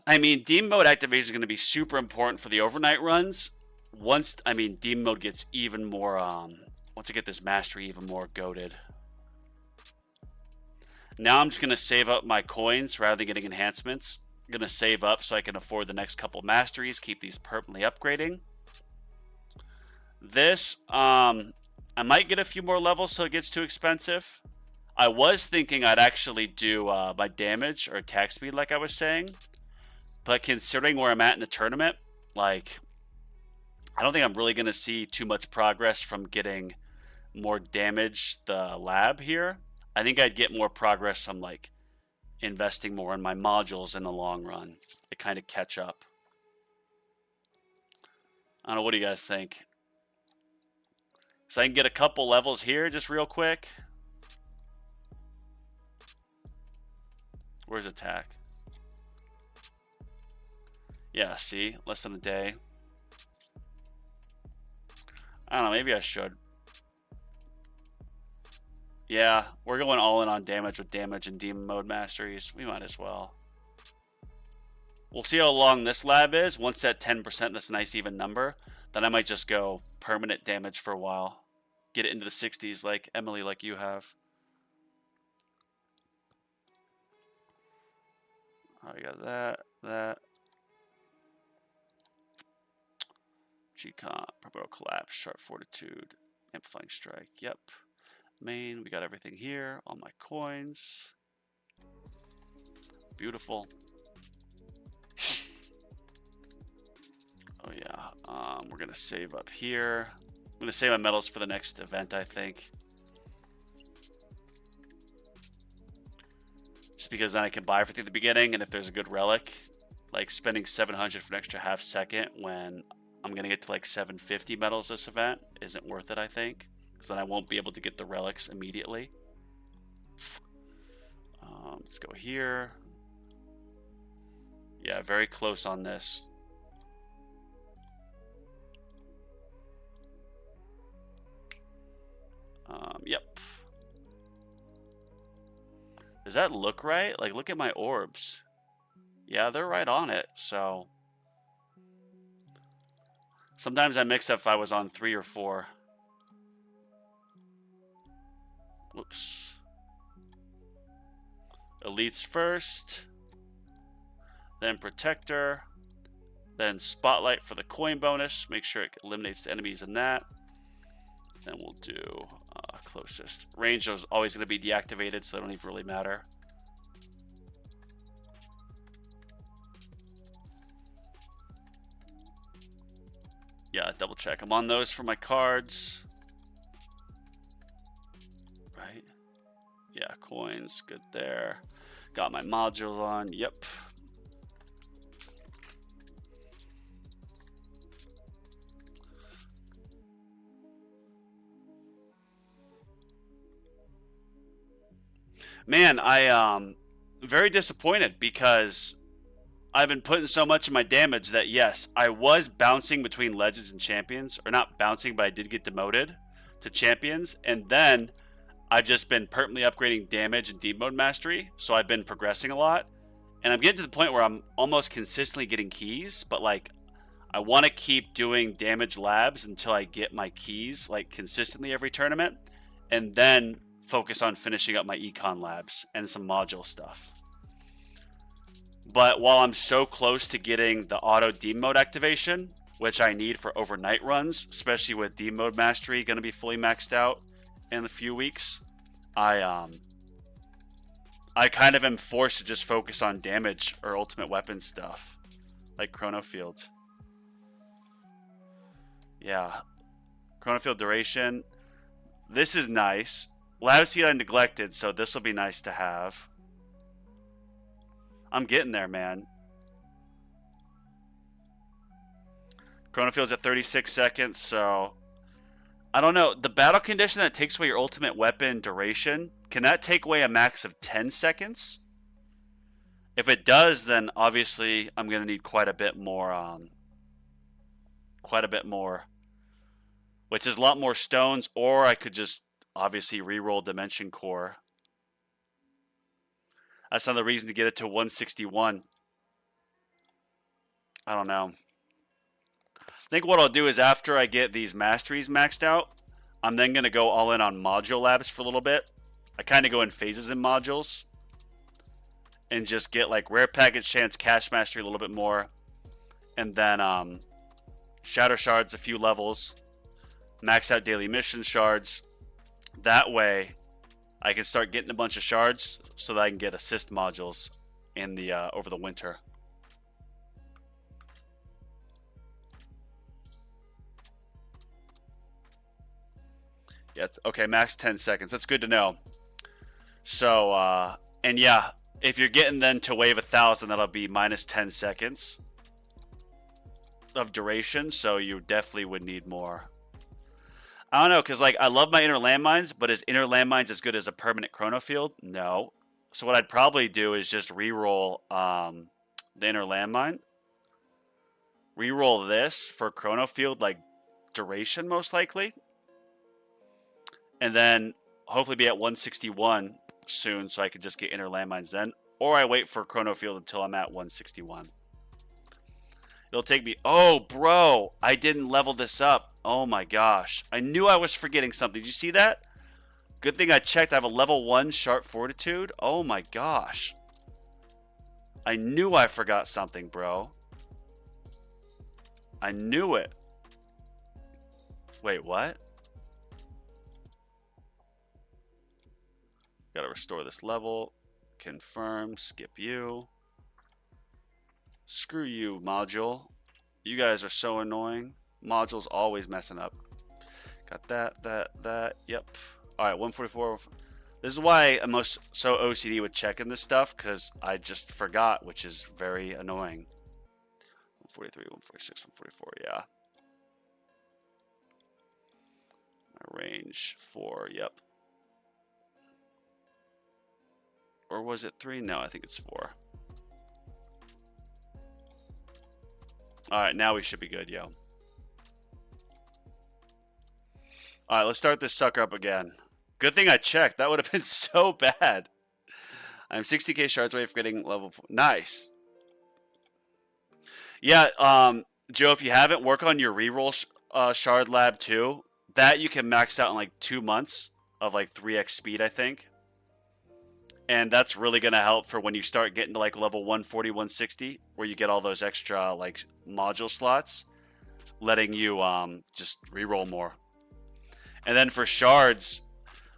I mean, Demon Mode activation is going to be super important for the overnight runs. Once, I mean, Demon Mode gets even more, once I get this mastery even more goated. Now I'm just going to save up my coins rather than getting enhancements. I'm going to save up so I can afford the next couple masteries, keep these permanently upgrading. This, I might get a few more levels so it gets too expensive. I was thinking I'd actually do my damage or attack speed like I was saying. But considering where I'm at in the tournament, like, I don't think I'm really going to see too much progress from getting more damage the lab here. I think I'd get more progress from, like, investing more in my modules in the long run to kind of catch up. I don't know, what do you guys think? So I can get a couple levels here just real quick. Where's attack? Yeah, see? Less than a day. I don't know, maybe I should. Yeah, we're going all in on damage with damage and demon mode masteries. We might as well. We'll see how long this lab is. Once that 10%, that's a nice even number, then I might just go permanent damage for a while. Get it into the 60s like Emily, like you have. I got that. G-Comp, Probo Collapse, Sharp Fortitude, Amplifying Strike, yep. Main, we got everything here, all my coins. Beautiful. Oh yeah, we're gonna save up here. I'm gonna save my medals for the next event, I think. Just because then I can buy everything at the beginning, and if there's a good relic, like spending 700 for an extra half second when I'm going to get to like 750 medals this event isn't worth it, I think. Because then I won't be able to get the relics immediately. Let's go here. Yeah, very close on this. Yep. Does that look right? Like, look at my orbs. Yeah, they're right on it, so... Sometimes I mix up if I was on 3 or 4. Whoops. Elites first. Then Protector. Then Spotlight for the coin bonus. Make sure it eliminates the enemies in that. Then we'll do closest. Range is always going to be deactivated, so they don't even really matter. Yeah, double check. I'm on those for my cards. Right? Yeah, coins, good there. Got my modules on, yep. Man, I'm very disappointed because I've been putting so much of my damage that, yes, I was bouncing between Legends and Champions. Or not bouncing, but I did get demoted to Champions. And then I've just been permanently upgrading damage and deep mode mastery. So I've been progressing a lot. And I'm getting to the point where I'm almost consistently getting keys. But, like, I want to keep doing damage labs until I get my keys, like, consistently every tournament. And then focus on finishing up my econ labs and some module stuff. But while I'm so close to getting the auto deep mode activation, which I need for overnight runs, especially with deep mode mastery going to be fully maxed out in a few weeks, I kind of am forced to just focus on damage or ultimate weapon stuff, like Chrono Field. Yeah, Chrono Field duration. This is nice. Lab Seed I neglected, so this will be nice to have. I'm getting there, man. Chrono Field's at 36 seconds, so... I don't know. The battle condition that takes away your ultimate weapon duration, can that take away a max of 10 seconds? If it does, then obviously I'm going to need quite a bit more, which is a lot more stones, or I could just obviously reroll Dimension Core. That's another reason to get it to 161. I don't know. I think what I'll do is after I get these masteries maxed out, I'm then going to go all in on module labs for a little bit. I kind of go in phases in modules. And just get like rare package chance, cash mastery a little bit more. And then shatter shards a few levels. Max out daily mission shards. That way, I can start getting a bunch of shards so that I can get assist modules in the over the winter. Yeah, okay, max 10 seconds. That's good to know. So, and yeah, if you're getting then to wave 1,000, that'll be minus 10 seconds of duration. So you definitely would need more. I don't know, because like I love my inner landmines, but is inner landmines as good as a permanent Chrono Field? No. So what I'd probably do is just re-roll the inner landmine. Re-roll this for Chrono Field, like duration most likely. And then hopefully be at 161 soon so I could just get inner landmines then. Or I wait for Chrono Field until I'm at 161. It'll take me... Oh, bro! I didn't level this up. Oh my gosh. I knew I was forgetting something. Did you see that? Good thing I checked. I have a level 1 Sharp Fortitude. Oh my gosh. I knew I forgot something, bro. I knew it. Wait, what? Gotta restore this level. Confirm. Skip you. Screw you, module. You guys are so annoying. Module's always messing up. Got that. Yep. All right, 144. This is why I'm so OCD with checking this stuff, because I just forgot, which is very annoying. 143, 146, 144. Yeah. My range 4. Yep. Or was it 3? No, I think it's 4. All right, now we should be good, yo. All right, let's start this sucker up again. Good thing I checked. That would have been so bad. I'm 60k shards away from getting level 4. Nice. Yeah, Joe, if you haven't, work on your reroll shard lab too. That you can max out in like 2 months of like 3x speed, I think. And that's really going to help for when you start getting to like level 140, 160, where you get all those extra like module slots, letting you just reroll more. And then for shards,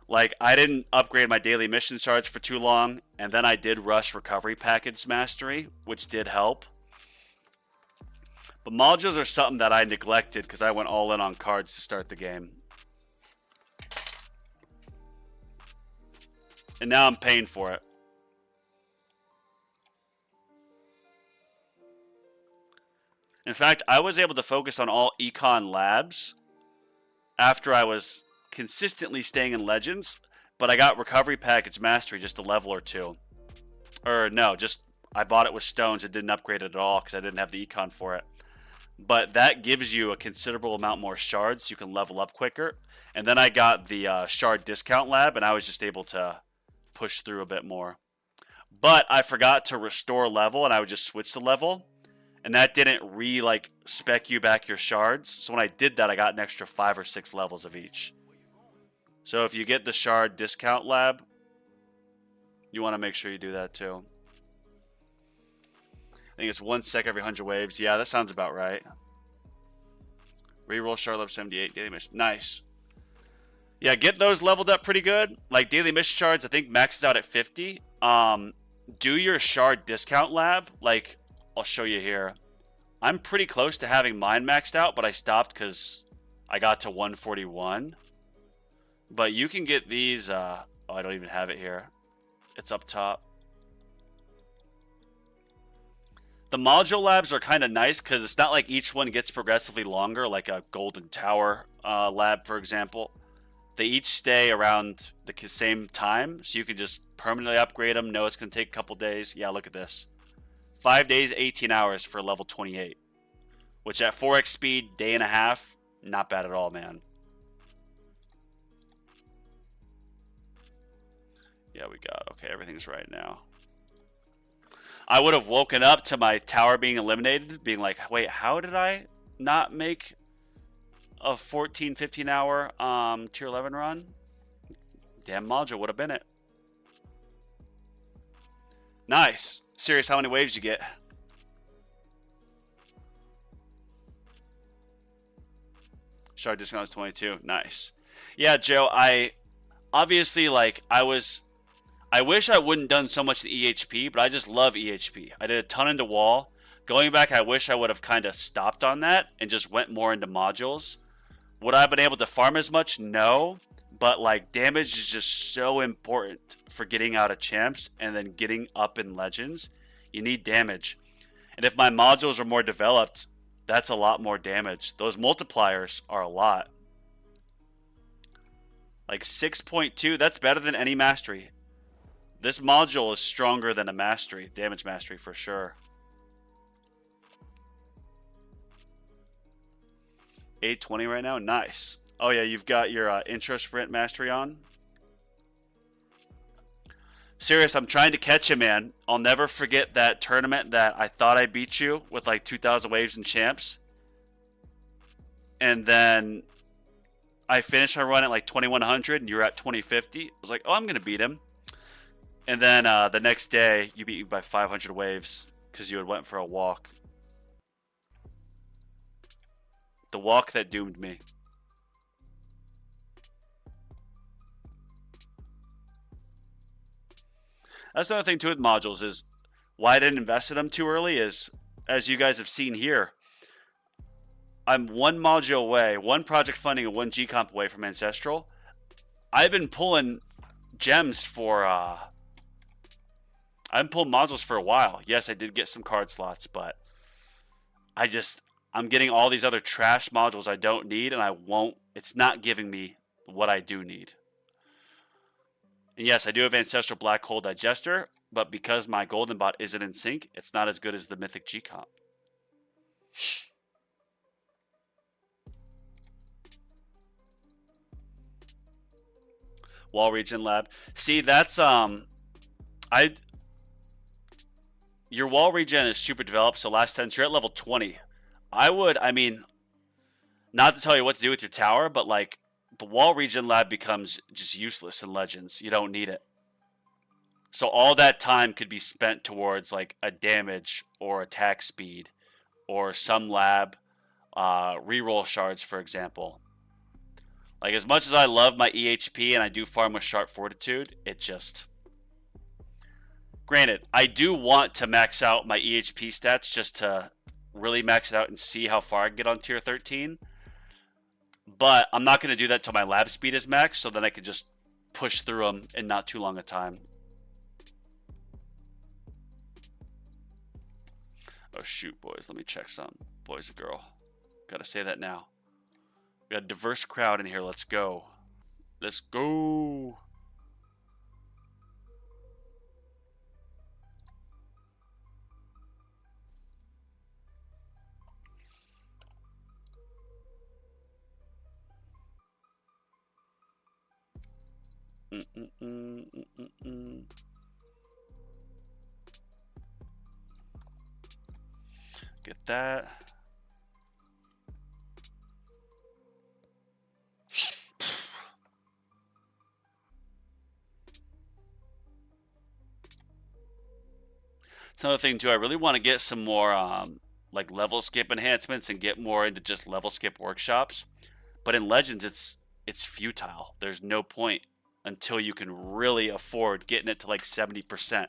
like I didn't upgrade my daily mission shards for too long, and then I did rush recovery package mastery, which did help. But modules are something that I neglected because I went all in on cards to start the game. And now I'm paying for it. In fact, I was able to focus on all econ labs after I was consistently staying in Legends, but I got recovery package mastery just a level or 2. Or no, just I bought it with stones and didn't upgrade it at all because I didn't have the econ for it. But that gives you a considerable amount more shards so you can level up quicker. And then I got the shard discount lab and I was just able to push through a bit more. But I forgot to restore level and I would just switch the level. And that didn't spec you back your shards. So when I did that, I got an extra 5 or 6 levels of each. So if you get the shard discount lab, you want to make sure you do that too. I think it's 1 sec every 100 waves. Yeah, that sounds about right. Reroll shard level 78, daily mission. Nice. Yeah, get those leveled up pretty good. Like daily mission shards, I think maxes out at 50. Do your shard discount lab. Like, I'll show you here. I'm pretty close to having mine maxed out, but I stopped because I got to 141. But you can get these. Oh, I don't even have it here. It's up top. The module labs are kind of nice because it's not like each one gets progressively longer, like a Golden Tower lab, for example. They each stay around the same time, so you can just permanently upgrade them. No, it's going to take a couple days. Yeah, look at this. 5 days, 18 hours for level 28. Which at 4x speed, day and a half, not bad at all, man. Yeah, we got, okay, everything's right now. I would have woken up to my tower being eliminated, being like, wait, how did I not make a 14, 15 hour tier 11 run? Damn module would have been it. Nice. Serious, how many waves you get? Shard discount is 22. Nice. Yeah, Joe, I obviously, like, I wish I wouldn't done so much in EHP, but I just love EHP. I did a ton into wall. Going back, I wish I would have kind of stopped on that and just went more into modules. Would I have been able to farm as much? No. But, like, damage is just so important for getting out of champs and then getting up in legends. You need damage. And if my modules are more developed, that's a lot more damage. Those multipliers are a lot. Like 6.2, that's better than any mastery. This module is stronger than a mastery, damage mastery for sure. 820 right now, nice. Oh yeah, you've got your intro sprint mastery on. Serious, I'm trying to catch you, man. I'll never forget that tournament that I thought I beat you with like 2,000 waves and champs. And then I finished my run at like 2100 and you were at 2050. I was like, oh, I'm going to beat him. And then the next day, you beat me by 500 waves because you had went for a walk. The walk that doomed me. That's another thing too with modules is why I didn't invest in them too early is, as you guys have seen here, I'm one module away, one project funding and one G-Comp away from Ancestral. I've been pulling gems for, I've been pulling modules for a while. Yes, I did get some card slots, but I'm getting all these other trash modules I don't need, and it's not giving me what I do need. And yes, I do have Ancestral Black Hole Digester, but because my Golden Bot isn't in sync, it's not as good as the Mythic G-Comp. Wall Region Lab. See, that's your wall regen is super developed, so last 10, so you're at level 20. I mean, not to tell you what to do with your tower, but like the wall regen lab becomes just useless in Legends. You don't need it. So all that time could be spent towards like a damage or attack speed or some lab, reroll shards, for example. Like, as much as I love my EHP and I do farm with Sharp Fortitude, it just... Granted, I do want to max out my EHP stats just to really max it out and see how far I can get on tier 13. But I'm not going to do that till my lab speed is max, so then I can just push through them in not too long a time. Oh shoot, boys, let me check some. Boys and girl. Gotta say that now. We got a diverse crowd in here. Let's go. Let's go. Get that. It's another thing too. I really want to get some more like level skip enhancements and get more into just level skip workshops. But in Legends, it's futile. There's no point until you can really afford getting it to like 70%.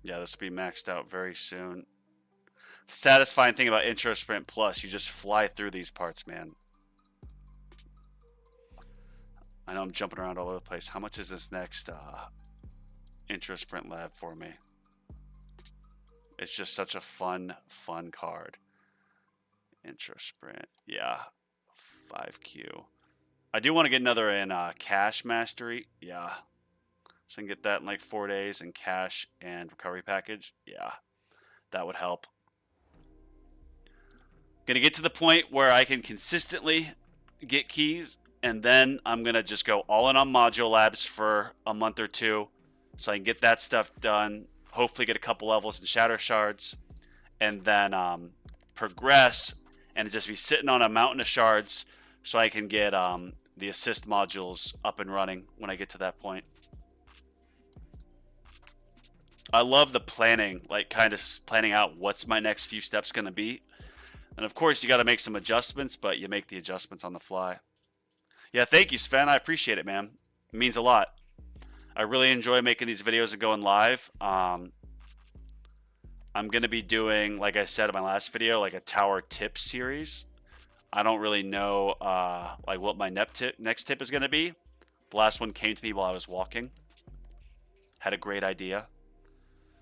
Yeah, this will be maxed out very soon. Satisfying thing about Intro Sprint Plus, you just fly through these parts, man. I know I'm jumping around all over the place. How much is this next Intro Sprint Lab for me? It's just such a fun card. Intro Sprint, yeah, 5Q. I do want to get another in Cash Mastery, yeah. So I can get that in like 4 days, and Cash and Recovery Package, yeah, that would help. Gonna get to the point where I can consistently get keys, and then I'm gonna just go all in on Module Labs for a month or two, so I can get that stuff done. Hopefully get a couple levels in Shatter Shards, and then progress and just be sitting on a mountain of shards so I can get the assist modules up and running when I get to that point. I love the planning, like kind of planning out what's my next few steps going to be. And of course, you got to make some adjustments, but you make the adjustments on the fly. Yeah, thank you, Sven. I appreciate it, man. It means a lot. I really enjoy making these videos and going live. I'm going to be doing, like I said in my last video, like a tower tip series. I don't really know like what my next tip is going to be. The last one came to me while I was walking. Had a great idea.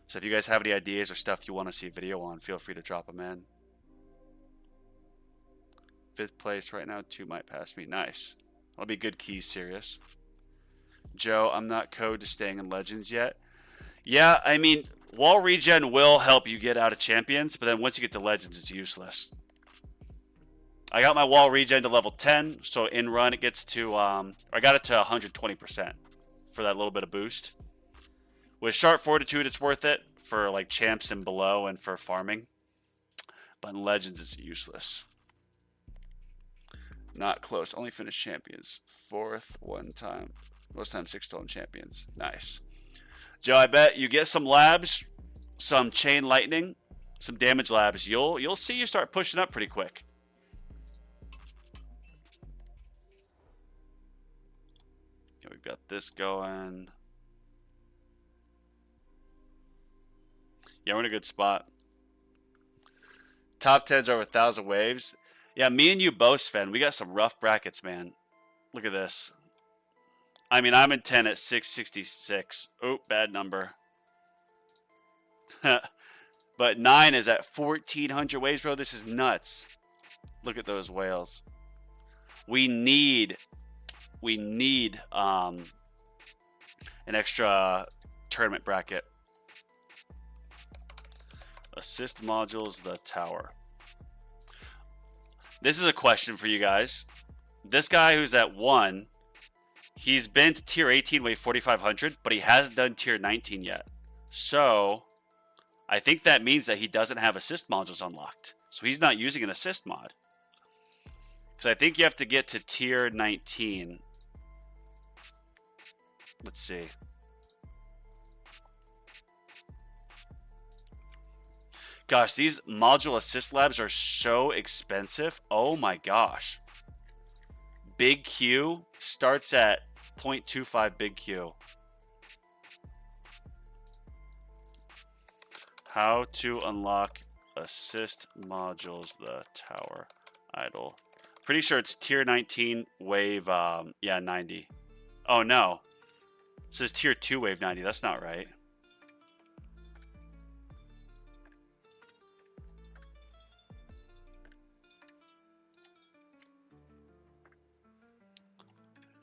So if you guys have any ideas or stuff you want to see a video on, feel free to drop them in. 5th place right now. 2 might pass me. Nice. That'll be good keys, serious. Joe, I'm not code to staying in Legends yet. Yeah, I mean, wall regen will help you get out of champions, but then once you get to Legends, it's useless. I got my wall regen to level 10, so in run it gets to, I got it to 120% for that little bit of boost. With Sharp Fortitude, it's worth it for like champs and below and for farming. But in Legends, it's useless. Not close. Only finished champions. 4th one time. Most times 6 stolen champions. Nice. Joe, I bet you get some labs, some chain lightning, some damage labs. You'll see you start pushing up pretty quick. Yeah, we've got this going. Yeah, we're in a good spot. Top 10's over 1,000 waves. Yeah, me and you both, Sven. We got some rough brackets, man. Look at this. I mean, I'm in 10 at 666. Oh, bad number. But 9 is at 1,400 waves, bro. This is nuts. Look at those whales. We need an extra tournament bracket. Assist modules, the tower. This is a question for you guys. This guy who's at 1, he's been to tier 18 wave 4,500, but he hasn't done tier 19 yet. So I think that means that he doesn't have assist modules unlocked. So he's not using an assist mod. Because I think you have to get to tier 19. Let's see. Gosh, these module assist labs are so expensive. Oh my gosh. Big Q starts at 0.25 big Q. How to unlock assist modules, the tower idol. Pretty sure it's tier 19 wave, yeah, 90. Oh no. It says tier 2 wave 90. That's not right.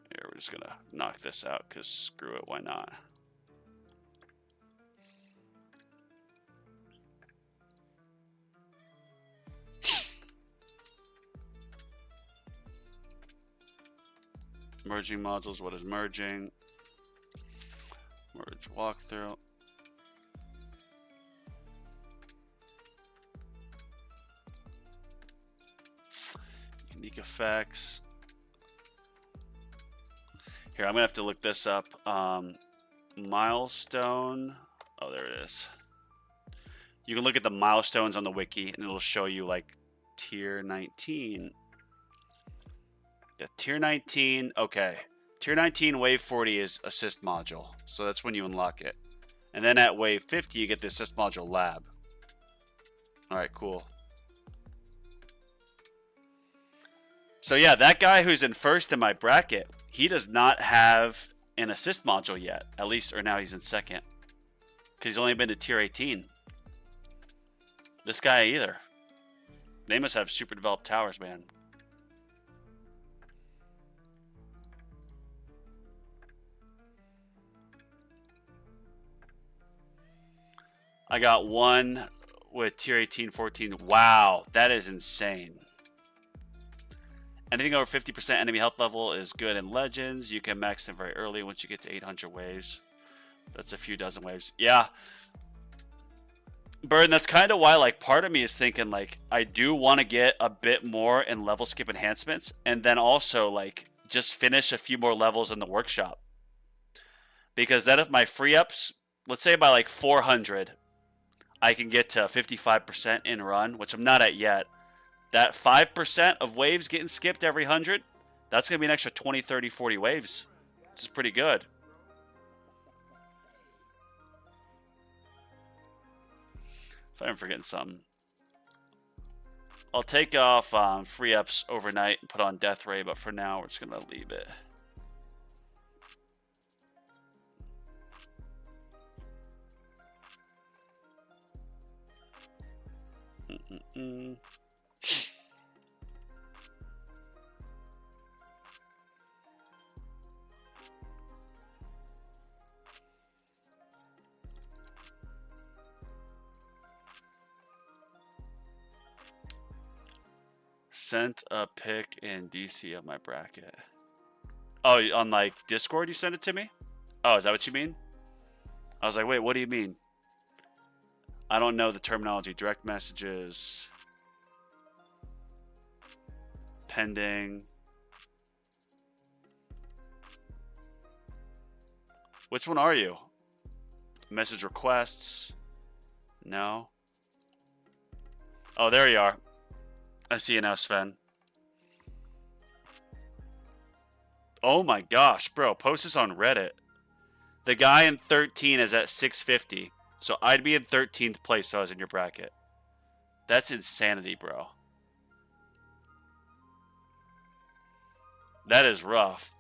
Here, we're just gonna knock this out because screw it, why not? Merging modules, what is merging? Merge walkthrough. Unique effects. Here, I'm gonna have to look this up. Milestone. Oh, there it is. You can look at the milestones on the wiki and it'll show you like tier 19. Yeah, tier 19, okay. Tier 19 wave 40 is assist module. So that's when you unlock it. And then at wave 50 you get the assist module lab. Alright, cool. So yeah, that guy who's in first in my bracket, he does not have an assist module yet. At least, or now he's in second. Because he's only been to tier 18. This guy either. They must have super developed towers, man. I got one with tier 18, 14. Wow, that is insane. Anything over 50% enemy health level is good in Legends. You can max them very early once you get to 800 waves. That's a few dozen waves. Yeah. Burn, that's kind of why, like, part of me is thinking, like, I do want to get a bit more in level skip enhancements. And then also, like, just finish a few more levels in the workshop. Because then if my free ups, let's say by, like, 400, I can get to 55% in run, which I'm not at yet. That 5% of waves getting skipped every 100, that's going to be an extra 20, 30, 40 waves. Which is pretty good. If I'm forgetting something. I'll take off free ups overnight and put on Death Ray, but for now we're just going to leave it. Sent a pic in DC of my bracket. Oh, on like Discord you sent it to me? Oh, is that what you mean? I was like, wait, what do you mean? I don't know the terminology. Direct messages. Pending. Which one are you? Message requests. No. Oh, there you are. I see you now, Sven. Oh my gosh, bro. Post this on Reddit. The guy in 13 is at 650. So I'd be in 13th place if I was in your bracket. That's insanity, bro. That is rough.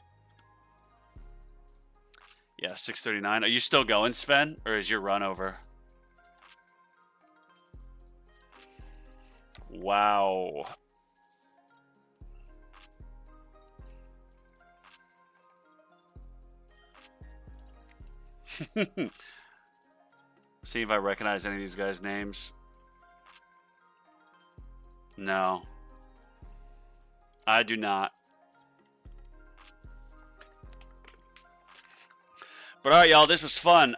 Yeah, 639. Are you still going, Sven, or is your run over? Wow. See if I recognize any of these guys' names. No. I do not. But all right, y'all, this was fun.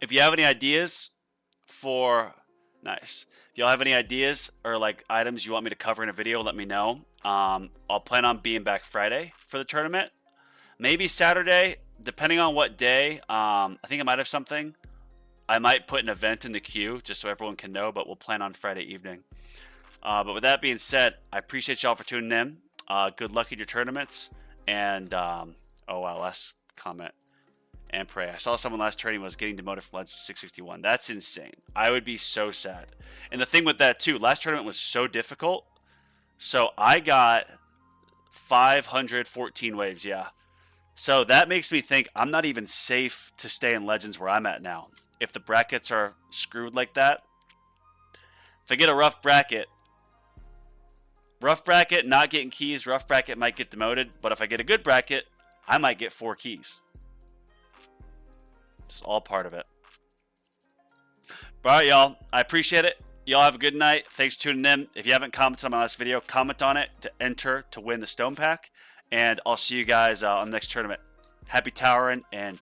If you have any ideas for... Nice. If y'all have any ideas or like items you want me to cover in a video, let me know. I'll plan on being back Friday for the tournament. Maybe Saturday, depending on what day. I think I might have something. I might put an event in the queue just so everyone can know, but we'll plan on Friday evening. But with that being said, I appreciate y'all for tuning in. Good luck in your tournaments. And, oh wow, last comment. And pray. I saw someone last training was getting demoted from Legend 661. That's insane. I would be so sad. And the thing with that too, last tournament was so difficult. So I got 514 waves, yeah. So that makes me think I'm not even safe to stay in Legends where I'm at now. If the brackets are screwed like that. If I get a rough bracket, not getting keys, rough bracket might get demoted. But if I get a good bracket, I might get 4 keys. It's all part of it. But all right, y'all. I appreciate it. Y'all have a good night. Thanks for tuning in. If you haven't commented on my last video, comment on it to enter to win the Stone Pack. And I'll see you guys on the next tournament. Happy towering and